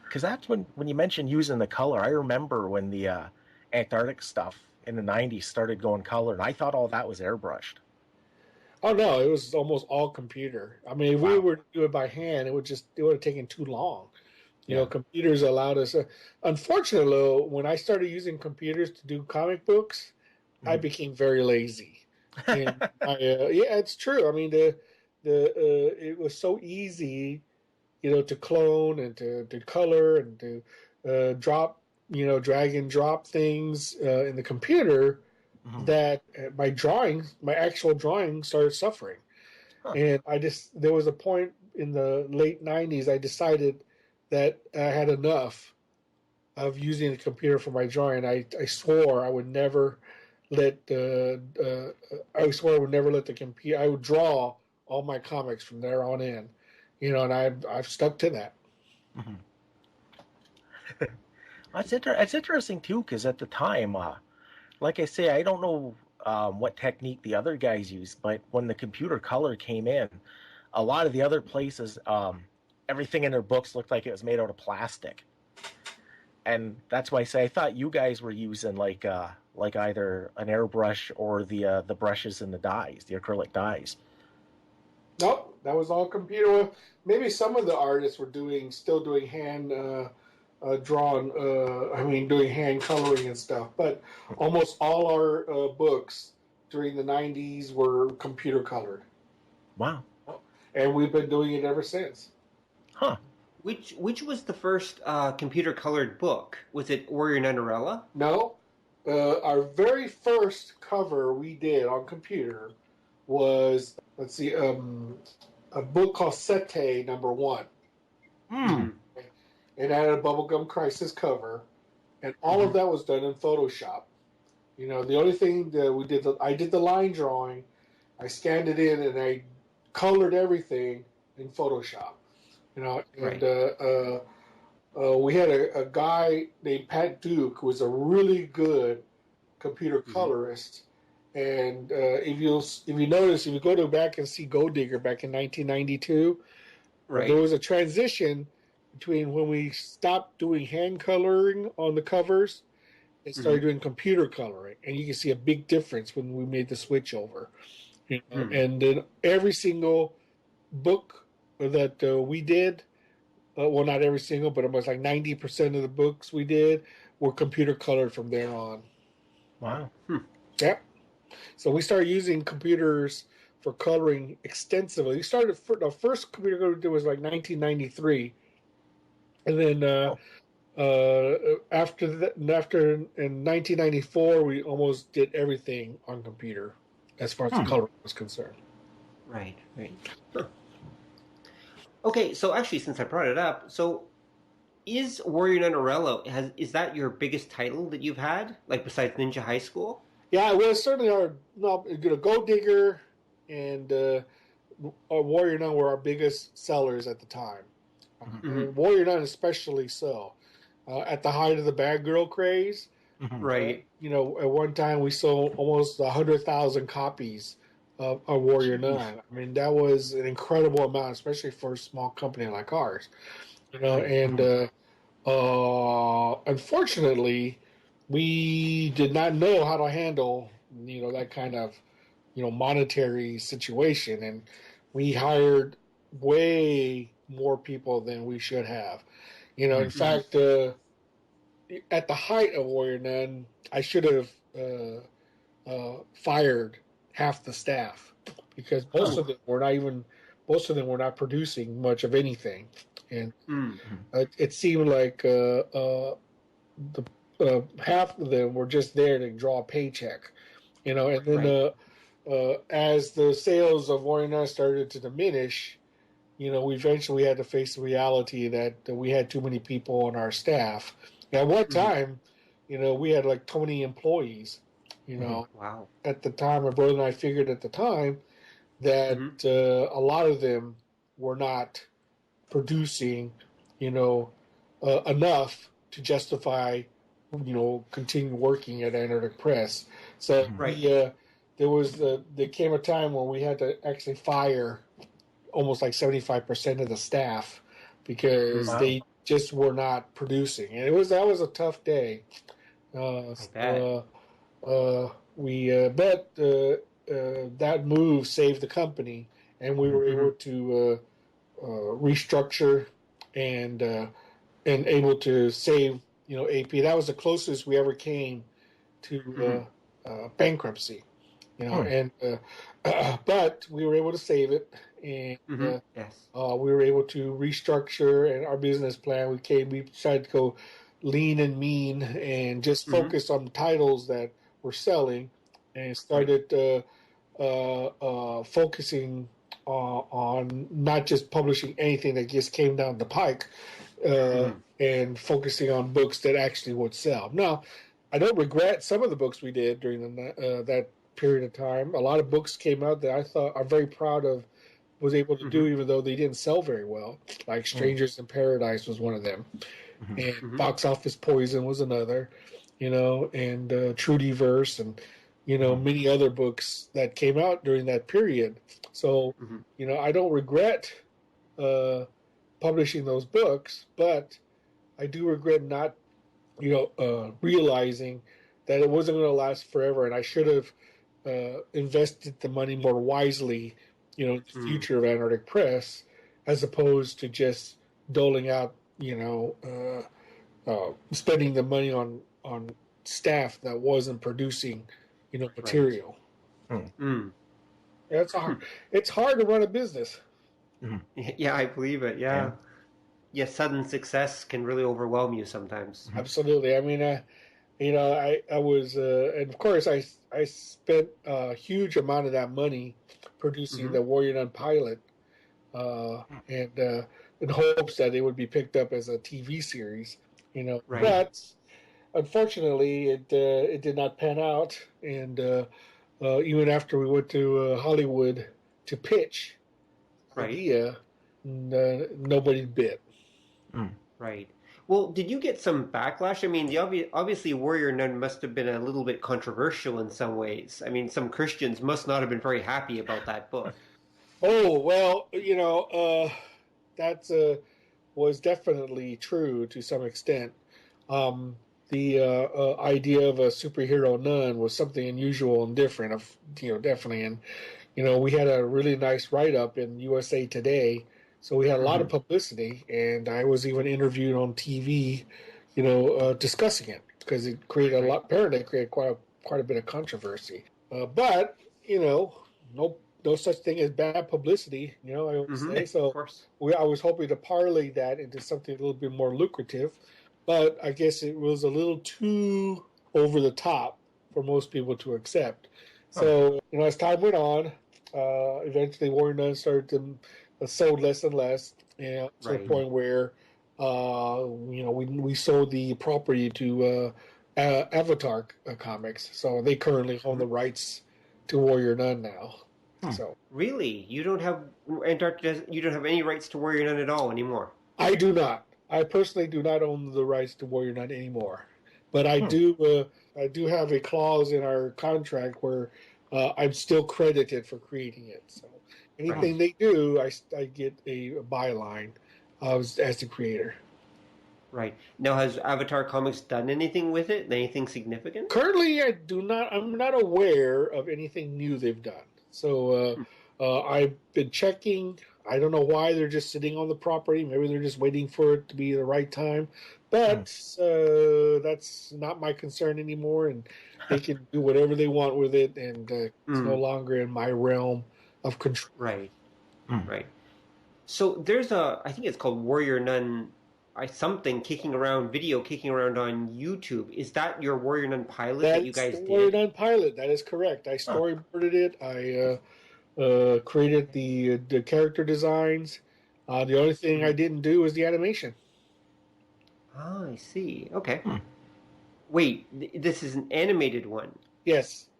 Because that's when you mentioned using the color. I remember when the Antarctic stuff in the '90s started going color, and I thought all that was airbrushed. Oh no, it was almost all computer. I mean, if we Wow. were to do it by hand, it would have taken too long. Yeah. Computers allowed us. Unfortunately, when I started using computers to do comic books, I Mhm. became very lazy. And yeah, it's true. I mean, the it was so easy, to clone and to color and to drop, drag and drop things in the computer Mhm. that my actual drawing started suffering. Huh. And there was a point in the late 90s, I decided that I had enough of using the computer for my drawing. I swore I would never I swore I would never let the computer, I would draw all my comics from there on in, and I've stuck to that. Mhm. That's interesting too, because at the time, like I say, I don't know what technique the other guys used, but when the computer color came in, a lot of the other places, everything in their books looked like it was made out of plastic, and that's why I say I thought you guys were using like either an airbrush or the brushes and the dyes, the acrylic dyes. Nope, that was all computer. Maybe some of the artists were still doing hand drawn. I mean, doing hand coloring and stuff. But almost all our books during the '90s were computer colored, Wow. and we've been doing it ever since. Huh. Which was the first computer colored book? Was it Warrior Nunarella? No, our very first cover we did on computer was, let's see, a book called Sete #1. Hmm. Mm-hmm. It had a Bubblegum Crisis cover, and all of Mm-hmm. that was done in Photoshop. The only thing that I did the line drawing, I scanned it in, and I colored everything in Photoshop. And Right. we had a guy named Pat Duke who was a really good computer Mm-hmm. colorist. And if you notice, if you go back and see Gold Digger back in 1992, there Right. was a transition between when we stopped doing hand coloring on the covers and started Mm-hmm. doing computer coloring, and you can see a big difference when we made the switch over. Mm-hmm. And then every single book that we did, well, not every single, but almost like 90% of the books we did were computer colored from there on. Wow. Hmm. Yep. So we started using computers for coloring extensively. The first computer color we did was like 1993, and then Oh. after in 1994, we almost did everything on computer as far as the Hmm. coloring was concerned. Right. Right. Huh. Okay. So actually, since I brought it up, so is Warrior Nunarella is that your biggest title that you've had, like besides Ninja High School? Yeah, well, certainly our no, Gold Digger and Warrior Nun were our biggest sellers at the time. Mhm. Mm-hmm. And Warrior Nun especially so. At the height of the bad girl craze, Mhm. Right. at one time we sold almost 100,000 copies of Warrior Nun. I mean, that was an incredible amount, especially for a small company like ours. And unfortunately, we did not know how to handle that kind of monetary situation, and we hired way more people than we should have. In fact, at the height of Warrior Nun, I should have fired half the staff because most of them were not producing much of anything, and it seemed like the half of them were just there to draw a paycheck, and then as the sales of Warrior Nun started to diminish, we eventually had to face the reality that we had too many people on our staff. At one time, we had like 20 employees. Wow. At the time, my brother and I figured at the time that a lot of them were not producing, enough to justify, continue working at Antarctic Press. So there came a time when we had to actually fire almost like 75% of the staff because they just were not producing, and that was a tough day. That move saved the company, and we were able to restructure and able to save AP. That was the closest we ever came to bankruptcy, but we were able to save it, and we were able to restructure and our business plan. We decided to go lean and mean and just focus on titles that were selling, and started focusing on not just publishing anything that just came down the pike, and focusing on books that actually would sell. Now, I don't regret some of the books we did during that period of time. A lot of books came out that I thought I'm very proud of, was able to do, even though they didn't sell very well. Like Strangers in Paradise was one of them, and Box Office Poison was another, and Trudyverse, and many other books that came out during that period. So I don't regret publishing those books, but I do regret not realizing that it wasn't going to last forever, and I should have invested the money more wisely, the future of Antarctic Press, as opposed to just doling out, spending the money on staff that wasn't producing, material. Yeah, it's hard to run a business. Yeah, I believe it. Yeah. Sudden success can really overwhelm you sometimes. Absolutely. I mean, I was, and of course, I spent a huge amount of that money producing the Warrior Nun pilot, and in hopes that it would be picked up as a TV series, But unfortunately, it did not pan out, and even after we went to Hollywood to pitch the idea, nobody bid. Right. Well, did you get some backlash? I mean, obviously Warrior Nun must have been a little bit controversial in some ways. I mean, some Christians must not have been very happy about that book. Oh, well, that was definitely true to some extent. The idea of a superhero nun was something unusual and different, definitely. And, we had a really nice write-up in USA Today, so we had a lot of publicity, and I was even interviewed on TV, discussing it, because it created apparently created quite a bit of controversy. But, no such thing as bad publicity, I always say. So of course. I was hoping to parlay that into something a little bit more lucrative, but I guess it was a little too over the top for most people to accept. So, as time went on, eventually Warrior Nun started to sold less and less, to the point where, we sold the property to Avatar Comics. So they currently own the rights to Warrior Nun now. So really, you don't have any rights to Warrior Nun at all anymore. I do not. I personally do not own the rights to Warrior Nun anymore. But I do have a clause in our contract where I'm still credited for creating it. So anything they do, I get a byline as the creator. Right. Now, has Avatar Comics done anything with it? Anything significant? Currently, I'm not aware of anything new they've done. So I've been checking. I don't know why they're just sitting on the property. Maybe they're just waiting for it to be the right time. But that's not my concern anymore, and they can do whatever they want with it, and it's no longer in my realm of control. Right. Right. So there's I think it's called Warrior Nun, something kicking around on YouTube. Is that your Warrior Nun pilot that you guys did? Warrior Nun pilot. That is correct. I storyboarded it. I created the character designs. The only thing I didn't do was the animation. Oh, I see. Okay. Wait, this is an animated one? Yes.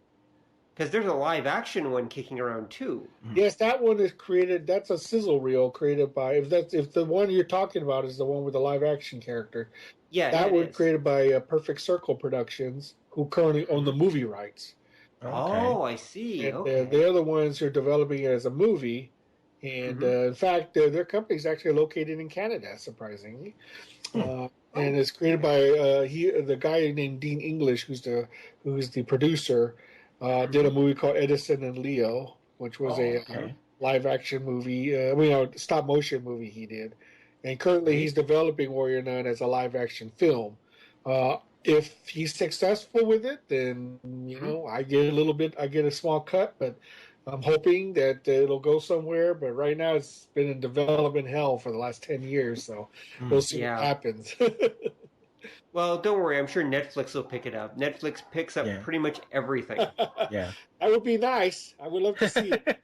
Because there's a live action one kicking around too. Yes, that one is created. That's a sizzle reel created by. If the one you're talking about is the one with the live action character, that one created by Perfect Circle Productions, who currently own the movie rights. Okay. Oh, I see. And they're the ones who are developing it as a movie. And in fact, their company is actually located in Canada, surprisingly. And it's created by the guy named Dean English, who's the producer. Did a movie called Edison and Leo, which was a live action movie. Stop motion movie he did. And currently he's developing Warrior Nun as a live action film. If he's successful with it, then I get a small cut, but I'm hoping that it'll go somewhere. But right now it's been in development hell for the last 10 years, so we'll see what happens. Well, don't worry. I'm sure Netflix will pick it up. Netflix picks up pretty much everything. Yeah, that would be nice. I would love to see it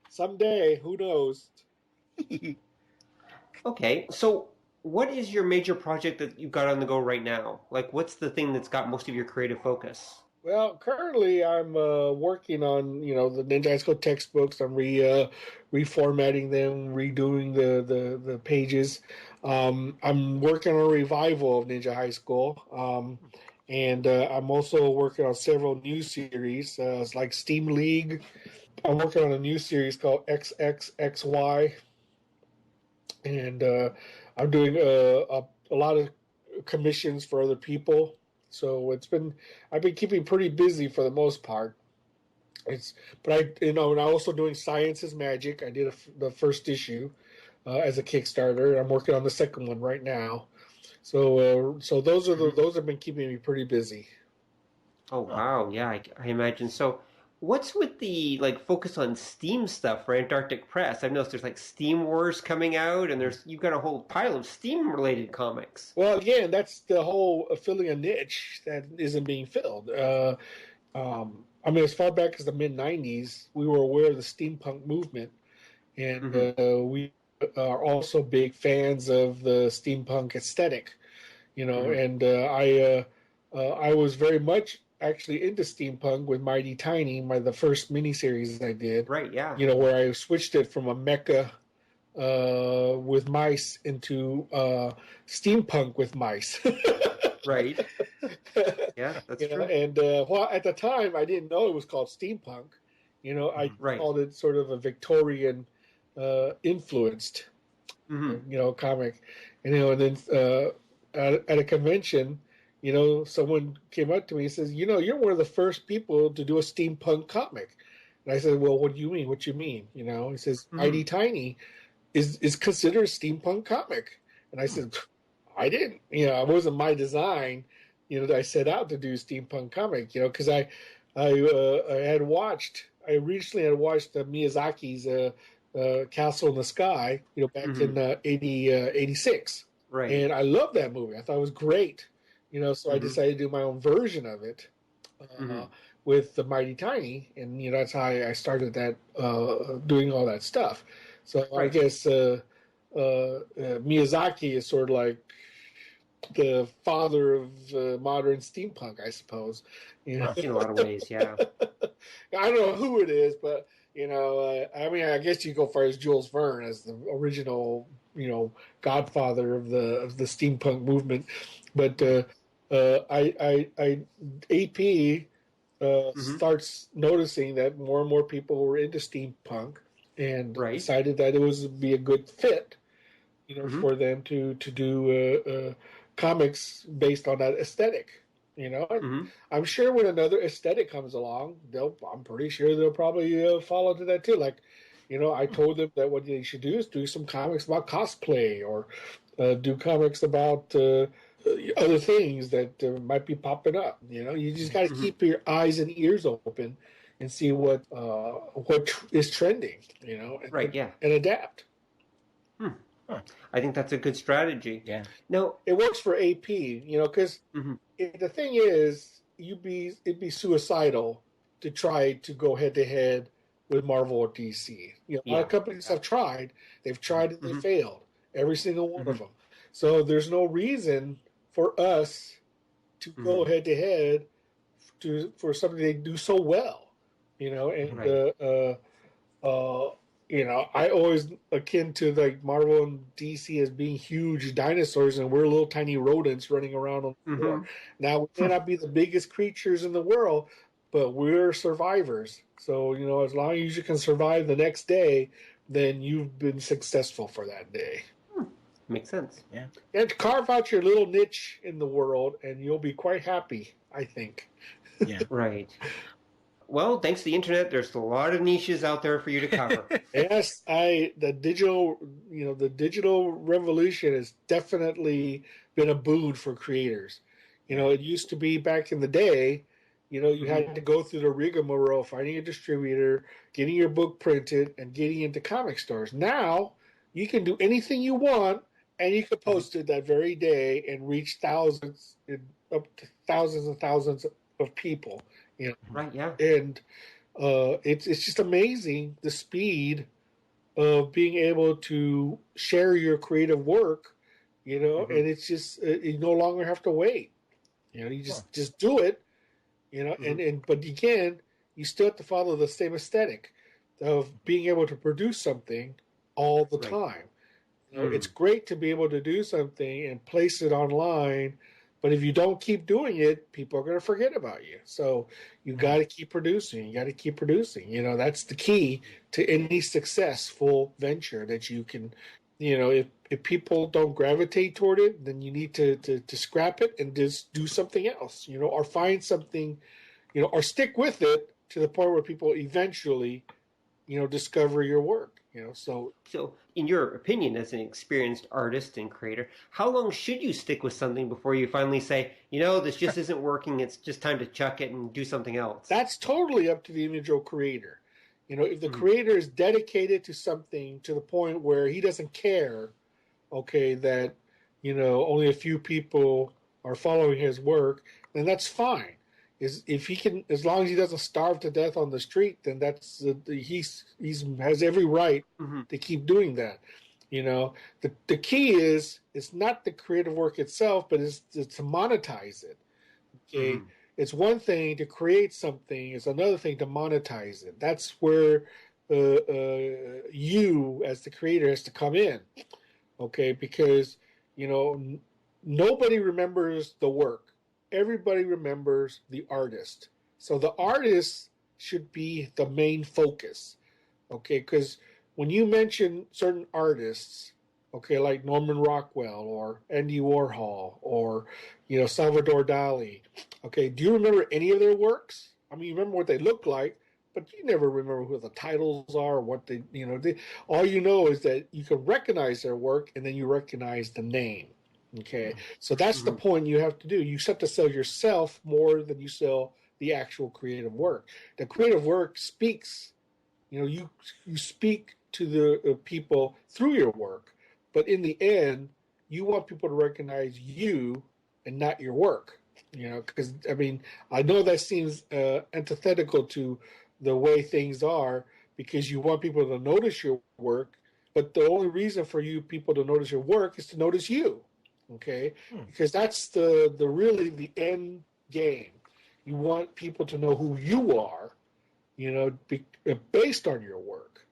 someday. Who knows? Okay, so what is your major project that you've got on the go right now? Like, what's the thing that's got most of your creative focus? Well, currently I'm working on the Ninja High School textbooks. I'm reformatting them, redoing the pages. I'm working on a revival of Ninja High School, and I'm also working on several new series, like Steam League. I'm working on a new series called XXXY, and I'm doing a lot of commissions for other people. So I've been keeping pretty busy for the most part. And I'm also doing Science is Magic. I did the first issue as a Kickstarter. I'm working on the second one right now. So those have been keeping me pretty busy. Oh wow, yeah, I imagine. So what's with the focus on Steam stuff for Antarctic Press? I've noticed there's Steam Wars coming out, and you've got a whole pile of Steam related comics. Well, again, that's the whole filling a niche that isn't being filled. As far back as the mid '90s, we were aware of the steampunk movement, and we are also big fans of the steampunk aesthetic. And I was very much actually into steampunk with Mighty Tiny, the first miniseries I did. Right, yeah. Where I switched it from a mecha with mice into steampunk with mice. Right. Yeah, that's true. And at the time, I didn't know it was called steampunk. I called it sort of a Victorian influenced, comic. And then at a convention, someone came up to me and says, you're one of the first people to do a steampunk comic. And I said, well, what do you mean? What you mean? He says, Mighty Tiny is considered a steampunk comic. And I said, I didn't, it wasn't my design, that I set out to do steampunk comic, because I recently had watched Miyazaki's Castle in the Sky, back in 86. Right. And I loved that movie. I thought it was great. So I decided to do my own version of it with the Mighty Tiny, and that's how I started that doing all that stuff. So I guess Miyazaki is sort of like the father of modern steampunk, I suppose. In a lot of ways, yeah. I don't know who it is, but I guess you go far as Jules Verne as the original, godfather of the steampunk movement. But AP starts noticing that more and more people were into steampunk and Right. decided that it was be a good fit, for them to do comics based on that aesthetic. I'm sure when another aesthetic comes along, I'm pretty sure they'll probably follow to that too. Like, I told them that what they should do is do some comics about cosplay or do comics about other things that might be popping up. You just got to keep your eyes and ears open and see what is trending. Right. Yeah. And adapt. I think that's a good strategy. Yeah. No, it works for AP. Because the thing is, it'd be suicidal to try to go head to head with Marvel or DC. A lot of companies have tried. They've tried and they failed. Every single one of them. So there's no reason for us to go head to head for something they do so well. I always akin to like Marvel and DC as being huge dinosaurs, and we're little tiny rodents running around on the floor. Now, we may not be the biggest creatures in the world, but we're survivors. So, as long as you can survive the next day, then you've been successful for that day. Makes sense. Yeah. And carve out your little niche in the world, and you'll be quite happy, I think. Yeah. Right. Well, thanks to the internet, there's a lot of niches out there for you to cover. Yes, the digital revolution has definitely been a boon for creators. It used to be back in the day, you had to go through the rigmarole, finding a distributor, getting your book printed, and getting into comic stores. Now, you can do anything you want, and you can post it that very day and reach thousands, up to thousands and thousands of people. Right, yeah. And it's just amazing the speed of being able to share your creative work, and it's just you no longer have to wait. You just do it, but again, you still have to follow the same aesthetic of being able to produce something all the time. It's great to be able to do something and place it online. But if you don't keep doing it, people are going to forget about you. So you got to keep producing. You got to keep producing. That's the key to any successful venture that you can. If people don't gravitate toward it, then you need to scrap it and just do something else. Or find something, or stick with it to the point where people eventually, discover your work. So in your opinion, as an experienced artist and creator, how long should you stick with something before you finally say, this just isn't working, it's just time to chuck it and do something else? That's totally up to the individual creator. If the creator is dedicated to something to the point where he doesn't care, that, only a few people are following his work, then that's fine. If he can, as long as he doesn't starve to death on the street, then that's he's has every right to keep doing that. The key is it's not the creative work itself, but it's to monetize it. Okay, it's one thing to create something; it's another thing to monetize it. That's where you, as the creator, has to come in. Okay, because nobody remembers the work. Everybody remembers the artist. So the artist should be the main focus, because when you mention certain artists, like Norman Rockwell or Andy Warhol or, Salvador Dali, do you remember any of their works? I mean, you remember what they look like, but you never remember who the titles are, or what they, all you know is that you can recognize their work and then you recognize the name. Okay, so that's the point you have to do. You have to sell yourself more than you sell the actual creative work. The creative work speaks, you speak to the people through your work, but in the end, you want people to recognize you and not your work. Because I know that seems antithetical to the way things are, because you want people to notice your work, but the only reason for you people to notice your work is to notice you. Okay, because that's the really the end game. You want people to know who you are, based on your work.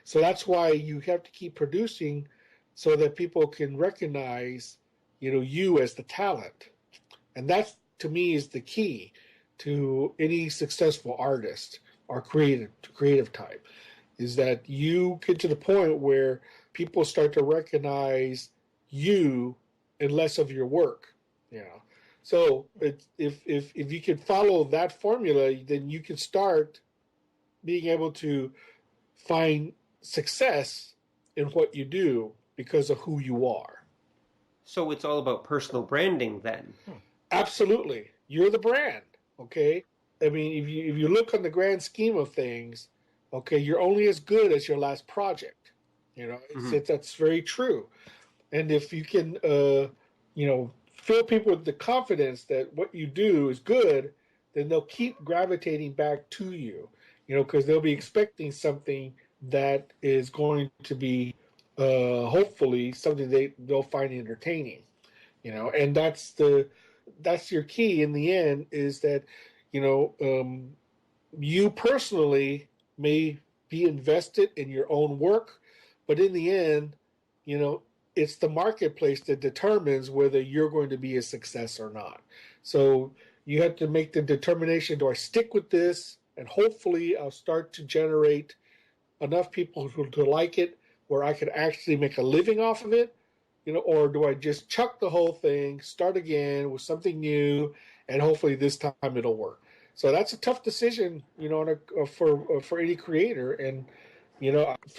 So that's why you have to keep producing, so that people can recognize, you as the talent, and that to me is the key to any successful artist or creative type is that you get to the point where people start to recognize you and less of your work. You know, so if you can follow that formula, then you can start being able to find success in what you do because of who you are. So it's all about personal branding then. Absolutely, you're the brand. Okay, I mean, if you look on the grand scheme of things, okay, you're only as good as your last project. You know, that's very true. And if you can, fill people with the confidence that what you do is good, then they'll keep gravitating back to you. You know, because they'll be expecting something that is going to be, hopefully, something they'll find entertaining. You know, and that's your key in the end is that, you personally may be invested in your own work, but in the end, it's the marketplace that determines whether you're going to be a success or not. So you have to make the determination, do I stick with this? And hopefully I'll start to generate enough people to like it where I could actually make a living off of it, or do I just chuck the whole thing, start again with something new, and hopefully this time it'll work. So that's a tough decision, for any creator. And,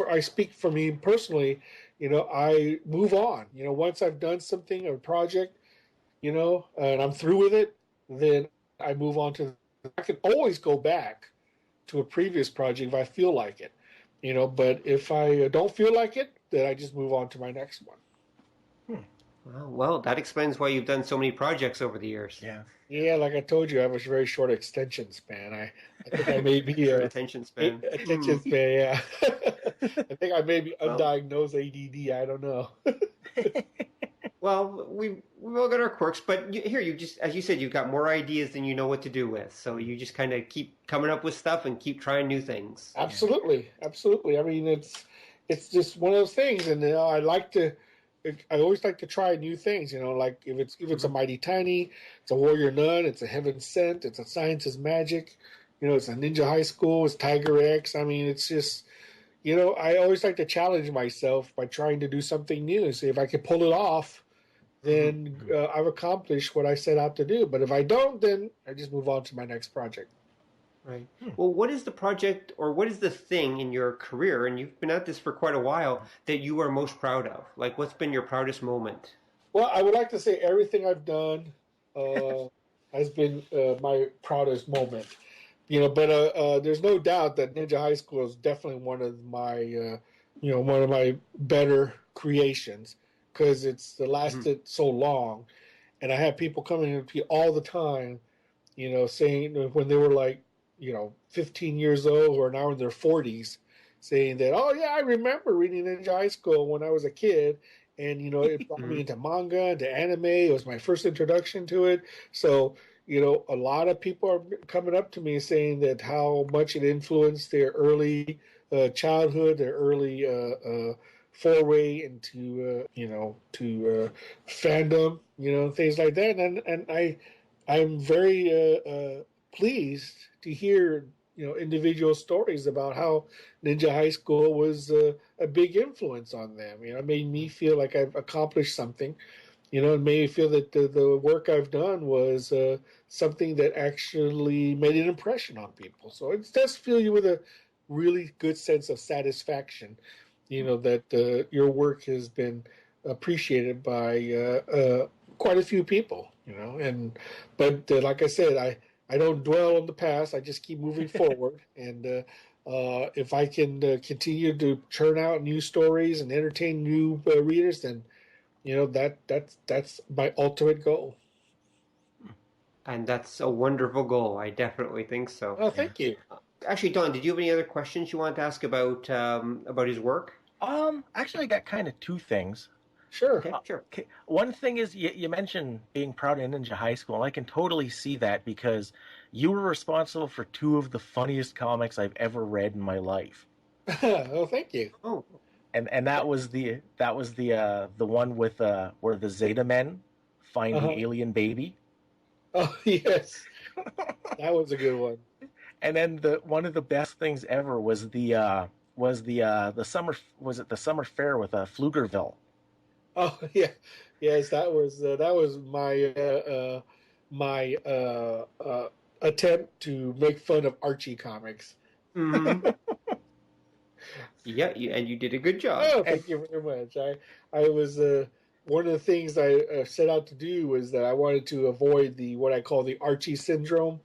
I speak for me personally, I move on. Once I've done something, a project, and I'm through with it, then I move on to. I can always go back to a previous project if I feel like it, But if I don't feel like it, then I just move on to my next one. Well, that explains why you've done so many projects over the years. Yeah. Yeah, like I told you, I have a very short extension span. I think I may be attention span. Attention span, yeah. I think I may be undiagnosed ADD. I don't know. Well, we've all got our quirks, but you just, as you said, you've got more ideas than you know what to do with. So you just kind of keep coming up with stuff and keep trying new things. Absolutely, absolutely. I mean, it's just one of those things, and I always like to try new things. Like if it's a Mighty Tiny, it's a Warrior Nun, it's a Heaven Sent, it's a Science is Magic, it's a Ninja High School, it's Tiger X. I mean, it's just, I always like to challenge myself by trying to do something new. See if I can pull it off, then I've accomplished what I set out to do. But if I don't, then I just move on to my next project. Right. Well, what is the project or what is the thing in your career, and you've been at this for quite a while, that you are most proud of? Like, what's been your proudest moment? Well, I would like to say everything I've done has been my proudest moment. But there's no doubt that Ninja High School is definitely one of my better creations because it's lasted so long, and I have people coming in to me all the time, saying when they were like, 15 years old or now in their 40s, saying that, oh yeah, I remember reading Ninja High School when I was a kid, and it brought me into manga, into anime. It was my first introduction to it. So a lot of people are coming up to me saying that how much it influenced their early childhood, their early foray into fandom, things like that. And I'm very pleased to hear individual stories about how Ninja High School was a big influence on them. It made me feel like I've accomplished something. It made me feel that the work I've done was something that actually made an impression on people. So it does fill you with a really good sense of satisfaction, that your work has been appreciated by quite a few people, But like I said, I don't dwell on the past. I just keep moving forward. And if I can continue to churn out new stories and entertain new readers, then that's my ultimate goal. And that's a wonderful goal. I definitely think so. Oh, thank you. Actually, Don, did you have any other questions you wanted to ask about his work? Actually, I got kind of two things. Sure. Okay, sure. Okay. One thing is you mentioned being proud of Ninja High School, and I can totally see that because you were responsible for two of the funniest comics I've ever read in my life. Oh, thank you. Oh, And that was the one with where the Zeta Men find the alien baby. Oh, yes. That was a good one. And then one of the best things ever was the summer fair with Pflugerville. Oh yeah, yes, that was my attempt to make fun of Archie comics. Mm-hmm. Yeah, and you did a good job. Oh, And thank you very much. I was one of the things I set out to do was that I wanted to avoid the what I call the Archie syndrome,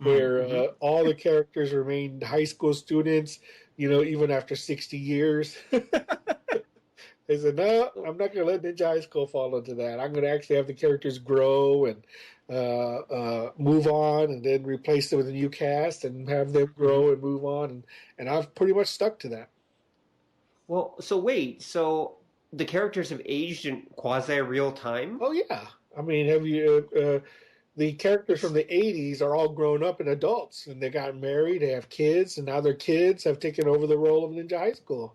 where Mm-hmm. all the characters remained high school students, even after 60 years. They said, no, I'm not going to let Ninja High School fall into that. I'm going to actually have the characters grow and move on and then replace them with a new cast and have them Mm-hmm. grow and move on. And I've pretty much stuck to that. Well, so wait, so the characters have aged in quasi real time? Oh, yeah. I mean, the characters from the 80s are all grown up and adults and they got married, they have kids, and now their kids have taken over the role of Ninja High School.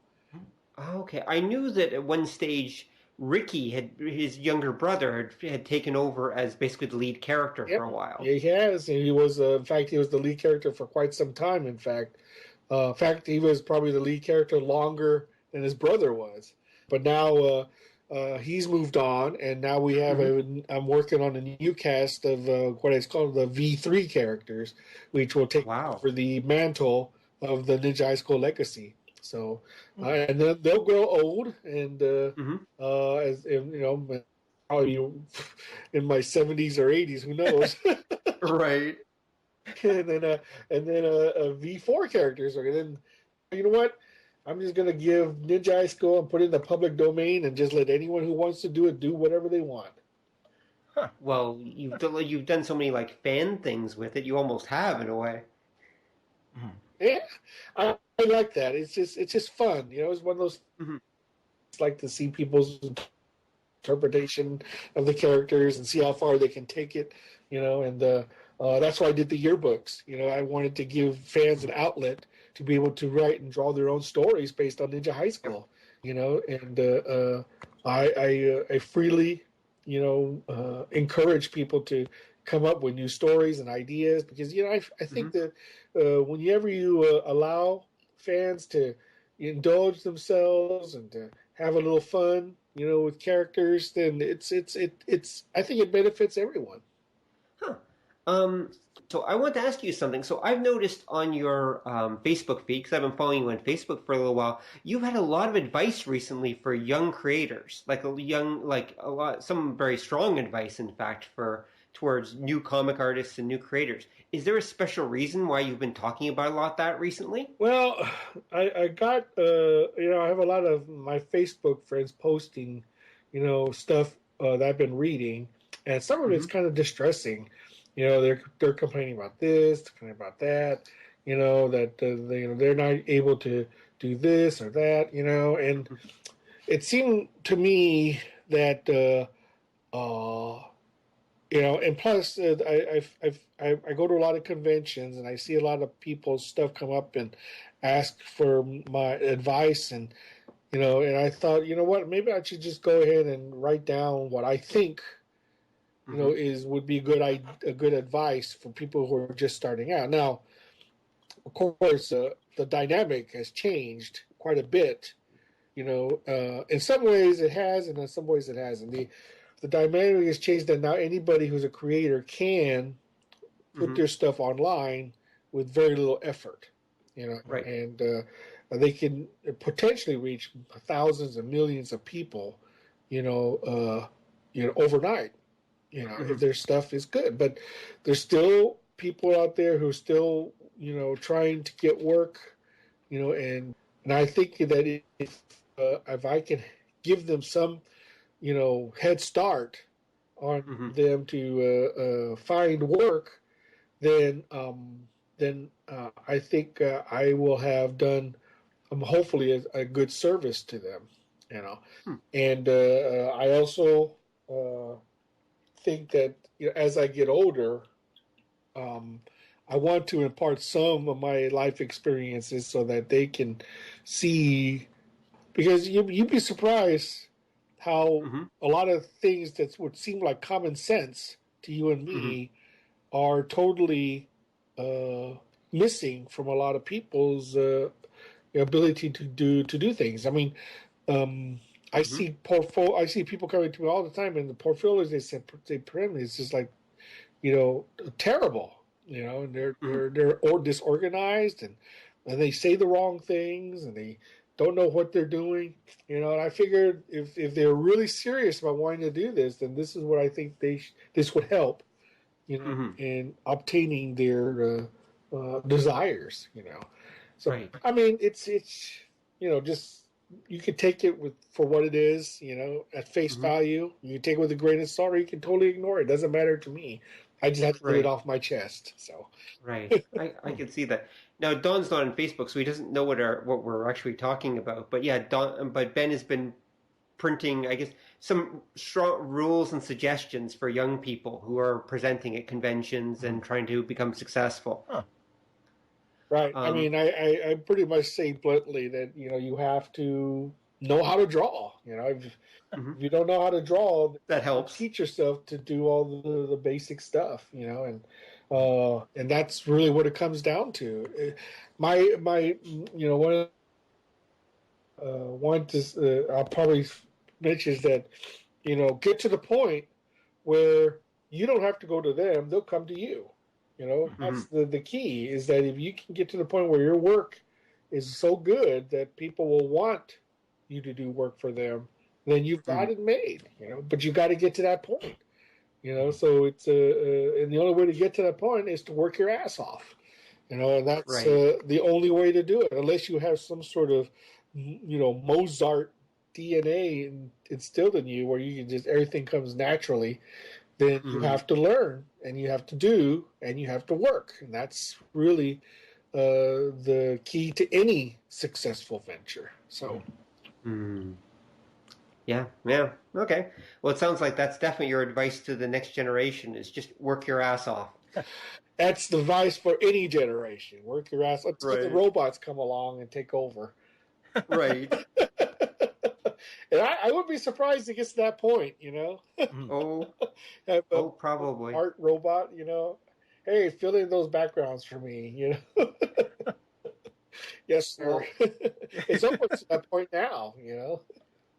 Okay, I knew that at one stage Ricky his younger brother had taken over as basically the lead character for Yep, a while. he has. And he was, in fact, he was the lead character for quite some time, in fact, he was probably the lead character longer than his brother was. But now he's moved on, and now we have Mm-hmm. I'm working on a new cast of what is called the V3 characters, which will take Wow. over the mantle of the Ninja High School legacy. So, and then they'll grow old, and Mm-hmm. probably in my 70s or 80s, who knows? Right. and then V4 characters are then. You know what? I'm just gonna give Ninja High School and put it in the public domain and just let anyone who wants to do it do whatever they want. Well, you've done so many like fan things with it. You almost have in a way. Yeah, I like that. It's just fun. It's one of those. Mm-hmm. It's like to see people's interpretation of the characters and see how far they can take it. And that's why I did the yearbooks. I wanted to give fans an outlet to be able to write and draw their own stories based on Ninja High School. And I freely, encourage people to come up with new stories and ideas because I think Mm-hmm. that whenever you allow fans to indulge themselves and to have a little fun, with characters, then it's I think it benefits everyone. Huh. So I want to ask you something. So I've noticed on your Facebook feed, because I've been following you on Facebook for a little while, you've had a lot of advice recently for young creators, some very strong advice, in fact, towards new comic artists and new creators. Is there a special reason why you've been talking about a lot of that recently? Well, I got I have a lot of my Facebook friends posting, stuff that I've been reading, and some of it's Mm-hmm. kind of distressing. They're complaining about this, complaining about that. That they're not able to do this or that. And it seemed to me that and plus I go to a lot of conventions and I see a lot of people's stuff come up and ask for my advice and I thought what, maybe I should just go ahead and write down what I think Mm-hmm. would be a good advice for people who are just starting out. Now, of course, the dynamic has changed quite a bit. In some ways it has, and in some ways it hasn't. The dynamic has changed that now anybody who's a creator can put Mm-hmm. their stuff online with very little effort. Right. And they can potentially reach thousands and millions of people. Overnight. If Mm-hmm. their stuff is good, but there's still people out there who are still trying to get work. And I think that if I can give them some head start on Mm-hmm. them to find work, then I think I will have done hopefully a good service to them. Hmm. And I also think that as I get older, um, I want to impart some of my life experiences so that they can see, because you'd be surprised how Mm-hmm. a lot of things that would seem like common sense to you and Mm-hmm. me are totally missing from a lot of people's ability to do things. I mean, I Mm-hmm. see I see people coming to me all the time, and the portfolios they print is just like, terrible. And Mm-hmm. they're all disorganized, and they say the wrong things, and they don't know what they're doing. And I figured if they're really serious about wanting to do this, then this is what I think this would help, Mm-hmm. in obtaining their desires. So Right. I mean, it's just you can take it for what it is, at face Mm-hmm. value. You can take it with a grain of salt, or you can totally ignore it. It doesn't matter to me. I just have to get it Right. off my chest. So Right. I can see that. Now Don's not on Facebook, so he doesn't know what we're actually talking about. But yeah, but Ben has been printing, I guess, some strong rules and suggestions for young people who are presenting at conventions and trying to become successful. Huh. right. I Um, mean, I pretty much say bluntly that you have to know how to draw. If mhm. you don't know how to draw, That helps. teach yourself to do all the basic stuff, and that's really what it comes down to. My one of one I'll probably mention is that get to the point where you don't have to go to them; they'll come to you. That's Mhm. the key, is that if you can get to the point where your work is so good that people will want you to do work for them, then you've got Mhm. it made. But you got to get to that point. So it's and the only way to get to that point is to work your ass off. And that's Right. the only way to do it, unless you have some sort of Mozart DNA instilled in you, where you can just everything comes naturally. Then you Mhm. have to learn, and you have to do, and you have to work, and that's really the key to any successful venture. So Mm. Yeah. Yeah. Okay. Well, it sounds like that's definitely your advice to the next generation is just work your ass off. that's the advice for any generation: work your ass until the Right. robots come along and take over. Right. And I would be surprised it gets to that point. Mhm. Have Oh. a Oh, probably. art robot. Hey, fill in those backgrounds for me. Yes, sir. Well, It's almost to that point now. Yeah.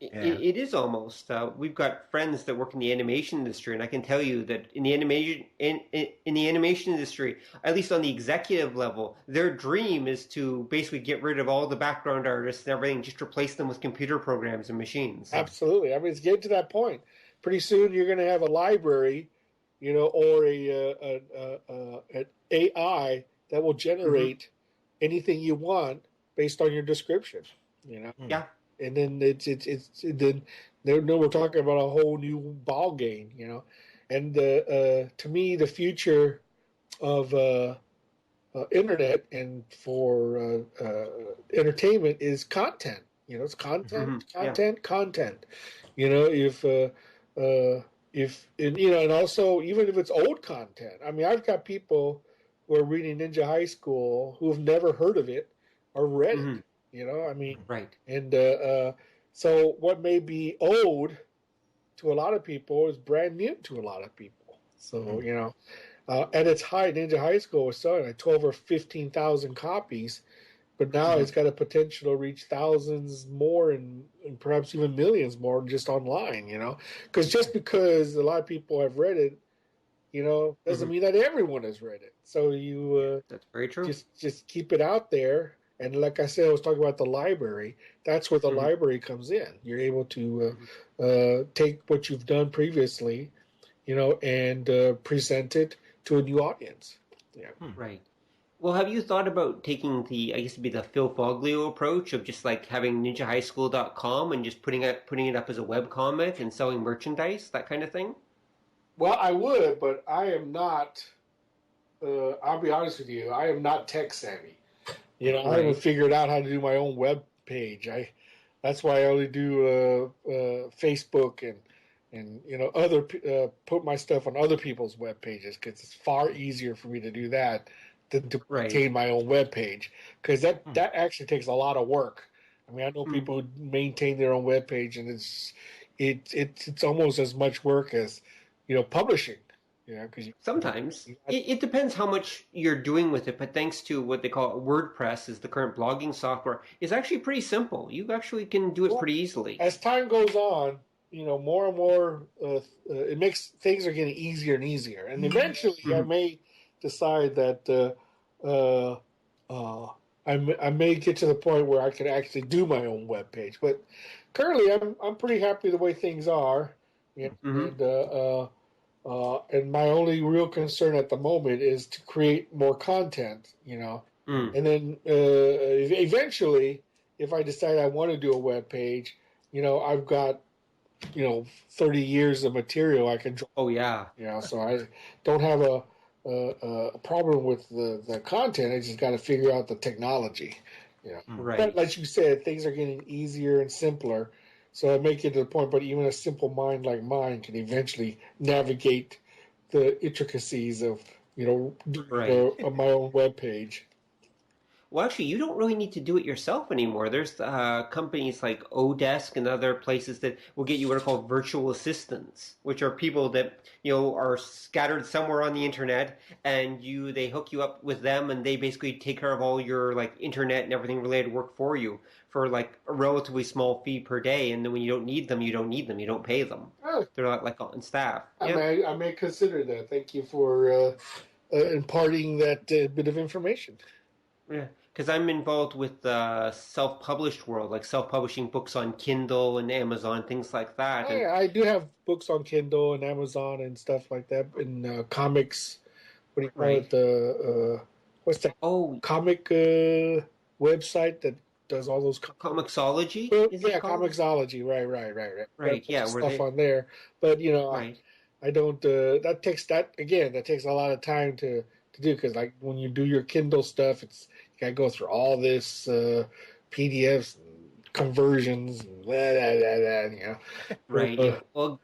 it is almost. We've got friends that work in the animation industry, and I can tell you that in the animation industry, at least on the executive level, their dream is to basically get rid of all the background artists and everything, just replace them with computer programs and machines. Absolutely. I mean, it's getting to that point. Pretty soon, you're going to have a library, or an AI that will Hmm. generate anything you want based on your description. You know, Mm. Yeah. and then then we're talking about a whole new ball game. And to me, the future of internet and for entertainment is content. It's content, Hmm. Yeah. content, content. If and also even if it's old content. I mean, I've got people who are reading Ninja High School who have never heard of it or read it. Hmm. I mean, Right. and so what may be old to a lot of people is brand new to a lot of people. So Mm. at its height, Ninja High School was selling like 12 or 15,000 copies, but now Hmm. it's got a potential to reach thousands more, and perhaps even millions more just online. Because a lot of people have read it, doesn't Hmm. mean that everyone has read it. So you That's very true. just keep it out there. And like I said, I was talking about the library. That's where the Hmm. library comes in. You're able to Hmm. take what you've done previously, and present it to a new audience. Yeah. Hmm. Right. Well, have you thought about taking I guess it'd be the Phil Foglio approach of just like having ninjahighschool.com and just putting it up as a web comic and selling merchandise, that kind of thing? Well, I would, but I am not. I'll be honest with you. I am not tech savvy. I haven't Right. figured out how to do my own web page. That's why I only do Facebook and other put my stuff on other people's web pages, because it's far easier for me to do that than to Right. maintain my own web page, because that Hmm. that actually takes a lot of work. I mean, I know Mm. people who maintain their own web page, and it's almost as much work as publishing. because Sometimes it depends how much you're doing with it, but thanks to what they call WordPress, is the current blogging software, it's actually pretty simple. You actually can do it pretty easily. As time goes on, more and more, it makes things are getting easier and easier, and eventually, I may decide that I may get to the point where I can actually do my own web page. But currently, I'm pretty happy the way things are, and my only real concern at the moment is to create more content, and then eventually, if I decide I want to do a web page, I've got 30 years of material I can draw. Oh yeah. So I don't have a problem with the content. I just got to figure out the technology. Right. But like you said, things are getting easier and simpler. So I make it to the point, but even a simple mind like mine can eventually navigate the intricacies of of my own web page. Well, actually, you don't really need to do it yourself anymore. There's companies like Odesk and other places that will get you what are called virtual assistants, which are people that are scattered somewhere on the internet, and they hook you up with them, and they basically take care of all your like internet and everything related work for you for like a relatively small fee per day. And then when you don't need them, you don't need them. You don't pay them. Oh. They're not like on staff. I may consider that. Thank you for imparting that bit of information. Yeah, because I'm involved with the self-published world, like self-publishing books on Kindle and Amazon, things like that. Yeah, I do have books on Kindle and Amazon and stuff like that, and comics. What do you call it? What's that? Oh, comic website that does all those Comixology? Comixology. Right. Yeah, stuff on there, but I don't. That takes a lot of time to do, because like when you do your Kindle stuff, you gotta go through all this PDFs and conversions and Right. Well,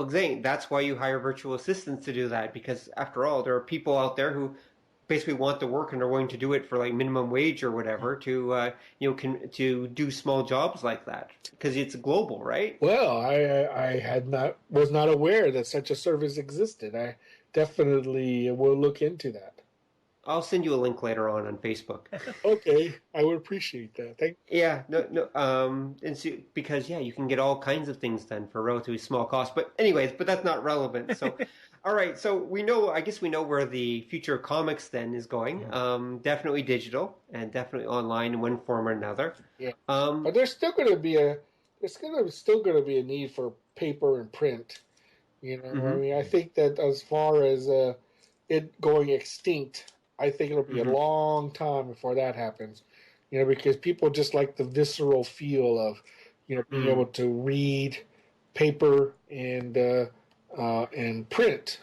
Zane, that's why you hire virtual assistants to do that, because after all, there are people out there who basically want the work and are willing to do it for like minimum wage or whatever to to do small jobs like that, because it's global, right? Well, I was not aware that such a service existed. I definitely will look into that. I'll send you a link later on Facebook. Okay, I would appreciate that. Thank you. Yeah, and so, because you can get all kinds of things done for a relatively small cost. But anyways, that's not relevant. So, all right. So I guess we know where the future of comics then is going. Definitely digital and definitely online in one form or another. Yeah. But there's still going to be a need for paper and print. I mean, I think that as far as it going extinct, I think it'll be a long time before that happens. Because people just like the visceral feel of, being able to read paper and print.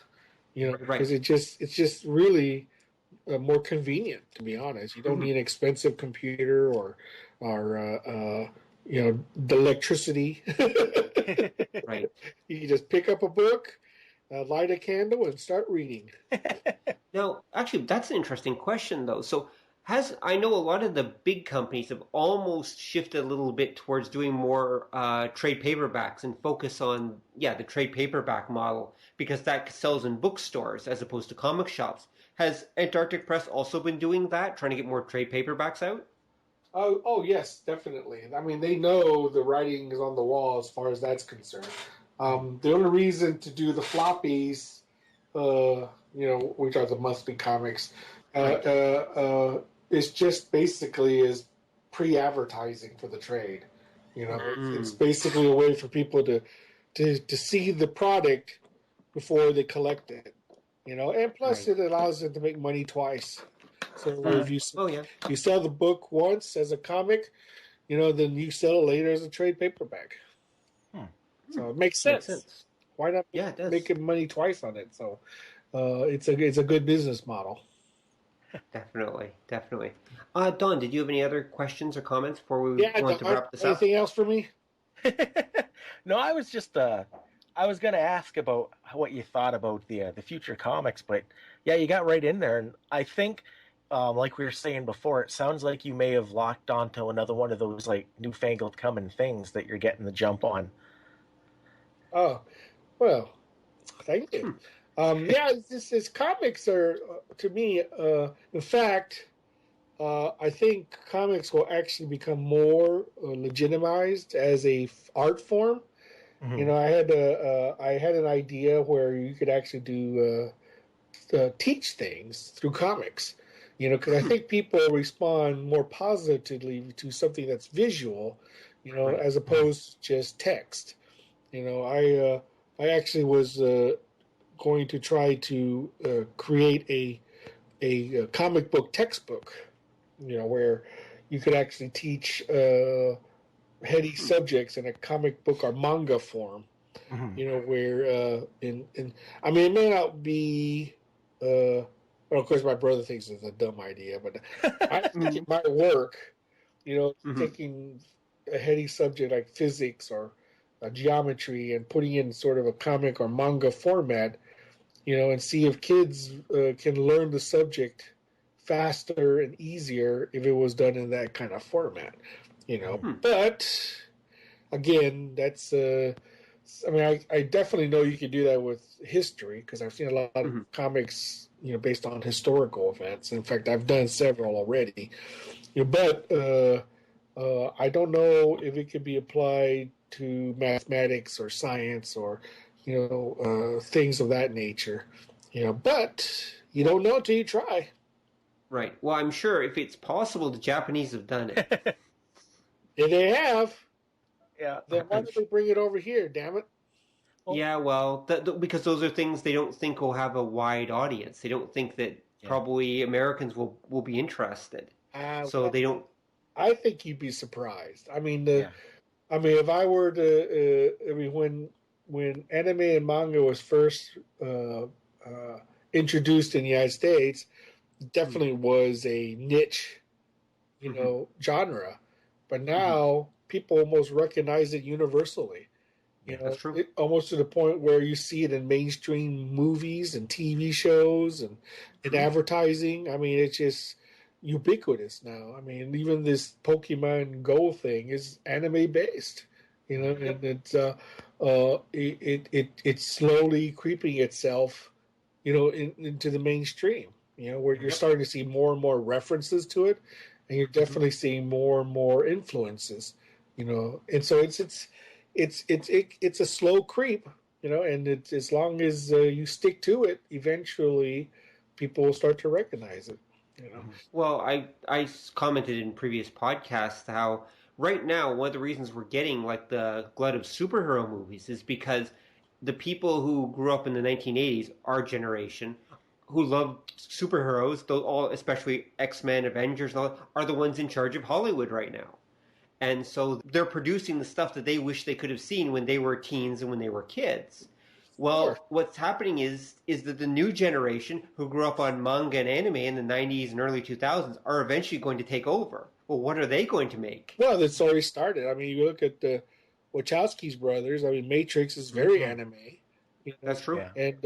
Because it's just really more convenient, to be honest. You don't need an expensive computer or the electricity. Right. You just pick up a book, light a candle, and start reading. Now, actually, that's an interesting question, though. So, I know a lot of the big companies have almost shifted a little bit towards doing more trade paperbacks and focus on, the trade paperback model, because that sells in bookstores as opposed to comic shops. Has Antarctic Press also been doing that, trying to get more trade paperbacks out? Oh, yes, definitely. I mean, they know the writing is on the wall as far as that's concerned. The only reason to do the floppies, which are the monthly comics, is just basically is pre-advertising for the trade. It's basically a way for people to see the product before they collect it. And plus it allows them to make money twice. So if you sell the book once as a comic, then you sell it later as a trade paperback. So it makes sense. Why not make money twice on it? So it's a good business model. Definitely. Don, did you have any other questions or comments before we want to wrap this up? Anything else for me? No, I was just I was going to ask about what you thought about the future comics, but you got right in there, and I think like we were saying before, it sounds like you may have locked onto another one of those like newfangled coming things that you're getting the jump on. Oh, well, thank you. It's comics are to me. In fact, I think comics will actually become more legitimized as a art form. Mm-hmm. I had an idea where you could actually do teach things through comics. Because I think people respond more positively to something that's visual, Right. as opposed to just text. I actually was going to try to create a comic book textbook, where you could actually teach heady subjects in a comic book or manga form. Mm-hmm. Where in I mean, it may not be. Well, of course, my brother thinks it's a dumb idea, but I think it might work. Mm-hmm. Taking a heady subject like physics or geometry and putting it in sort of a comic or manga format, and see if kids can learn the subject faster and easier if it was done in that kind of format. But again, that's I mean, I definitely know you can do that with history because I've seen a lot of Mm-hmm. comics, based on historical events. In fact, I've done several already. But I don't know if it can be applied to mathematics or science or, things of that nature. But you don't know until you try. Right. Well, I'm sure if it's possible, the Japanese have done it. If they have, Yeah. then why don't they bring it over here? Damn it! Well, Yeah, well, because those are things they don't think will have a wide audience. They don't think that yeah. probably Americans will be interested. So Well, they don't. I think you'd be surprised. I mean, Yeah. if I were to, when anime and manga was first introduced in the United States, it definitely was a niche, genre. But Mhm. now people almost recognize it universally. That's true. Almost to the point where you see it in mainstream movies and TV shows and in Mhm. advertising. I mean, it's just ubiquitous now. I mean, even this Pokemon Go thing is anime based, Yep. and it's slowly creeping itself, into the mainstream. Where you're Yep. starting to see more and more references to it, and you're Mhm. definitely seeing more and more influences. And so it's a slow creep, and it's as long as you stick to it, eventually people will start to recognize it. Well, I commented in previous podcasts how right now one of the reasons we're getting like the glut of superhero movies is because the people who grew up in the 1980s, our generation, who loved superheroes, those all especially X-Men, Avengers, and all, are the ones in charge of Hollywood right now. And so they're producing the stuff that they wish they could have seen when they were teens and when they were kids. Sure. Well, what's happening is that the new generation who grew up on manga and anime in the 90s and early 2000s are eventually going to take over. Well, what are they going to make? Well, it's already started. I mean, you look at the Wachowski's brothers. I mean, Matrix is very Mhm. anime, That's true. Yeah. and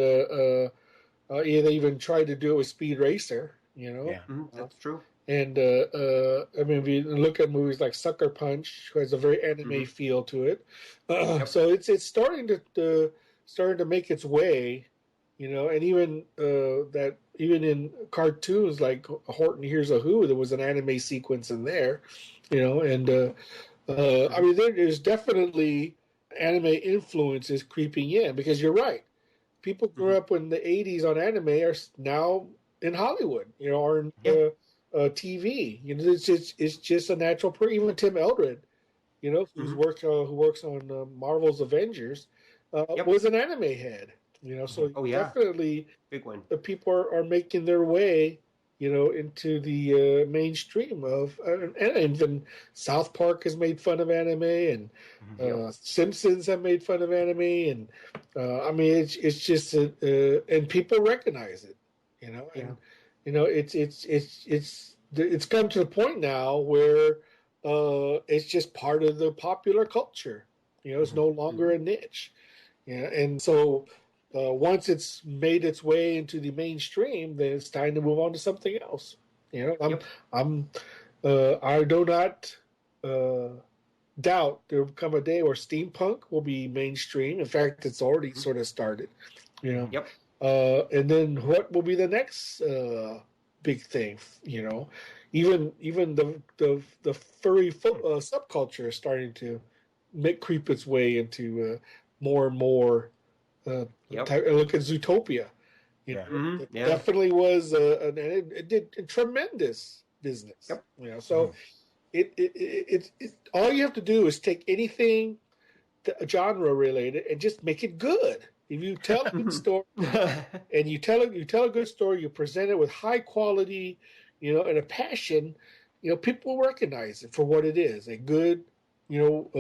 yeah, they even tried to do it with Speed Racer. Yeah. That's true. And I mean, if you look at movies like Sucker Punch, who has a very anime Hmm. feel to it, Yep. so it's starting to make its way, and even that even in cartoons like Horton Hears a Who, there was an anime sequence in there, and I Hmm. mean, there's definitely anime influences creeping in because you're right. People grew Hmm. up in the '80s on anime are now in Hollywood, or in Yeah. TV. It's just a natural. Even Tim Eldred, Hmm. who works on Marvel's Avengers, Yep. was an anime head. So Oh yeah. definitely Big one. the people are making their way, into the mainstream of, and even South Park has made fun of anime, and Yep. Simpsons have made fun of anime, and I mean it's just and people recognize it, Yeah. and it's come to the point now where it's just part of the popular culture. It's no longer Hmm. a niche. And so once it's made its way into the mainstream, then it's time to move on to something else. You know, I'm, Yep. I'm, I do not uh, doubt there will come a day where steampunk will be mainstream. In fact, it's already Hmm. sort of started. You know, Yep. And then what will be the next big thing? Even the furry subculture is starting to creep its way into more and more. Yep. Look at Zootopia. Yeah. It Yeah. definitely was, and it did a tremendous business. Yep. So it all you have to do is take anything genre related and just make it good. If you tell a good story and you tell a good story, you present it with high quality, and a passion, people will recognize it for what it is. A good, if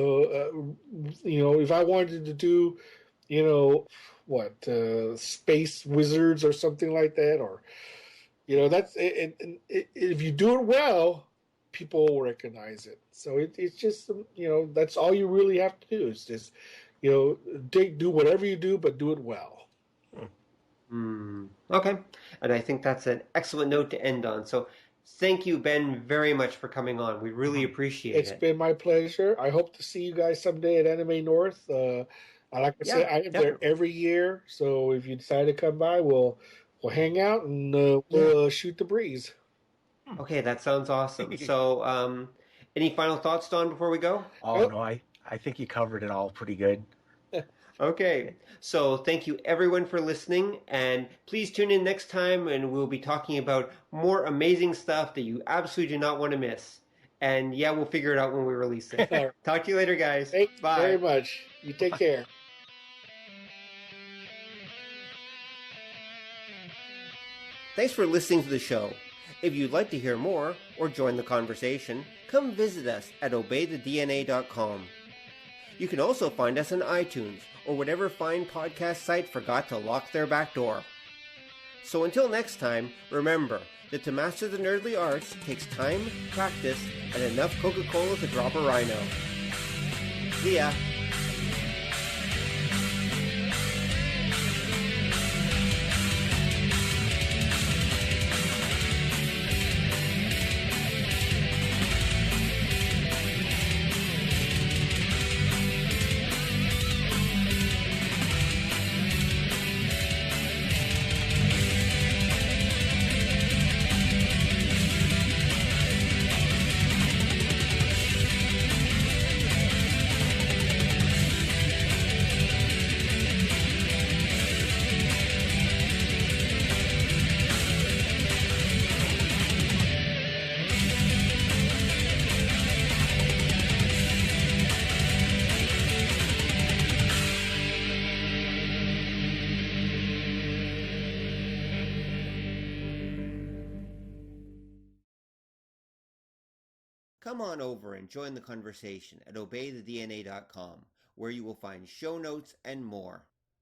I wanted to do, Space Wizards or something like that, or that's and if you do it well, people will recognize it. So it's just that's all you really have to do is just do whatever you do, but do it well. Okay, and I think that's an excellent note to end on. So thank you, Ben, very much for coming on. We really appreciate It's it. been my pleasure. I hope to see you guys someday at Anime North. Like I said, I am there every year. So if you decide to come by, we'll hang out and we'll shoot the breeze. Okay, that sounds awesome. So, any final thoughts, Don, before we go? Oh, no, I think you covered it all pretty good. Okay, so thank you everyone for listening, and please tune in next time, and we'll be talking about more amazing stuff that you absolutely do not want to miss. And yeah, we'll figure it out when we release it. Talk to you later, guys. Thanks Bye. very much. You take care. Thanks for listening to the show. If you'd like to hear more or join the conversation, come visit us at obeythedna.com. You can also find us on iTunes or whatever fine podcast site forgot to lock their back door. So until next time, remember that to master the nerdly arts takes time, practice, and enough Coca-Cola to drop a rhino. See ya! Come on over and join the conversation at obeythedna.com, where you will find show notes and more.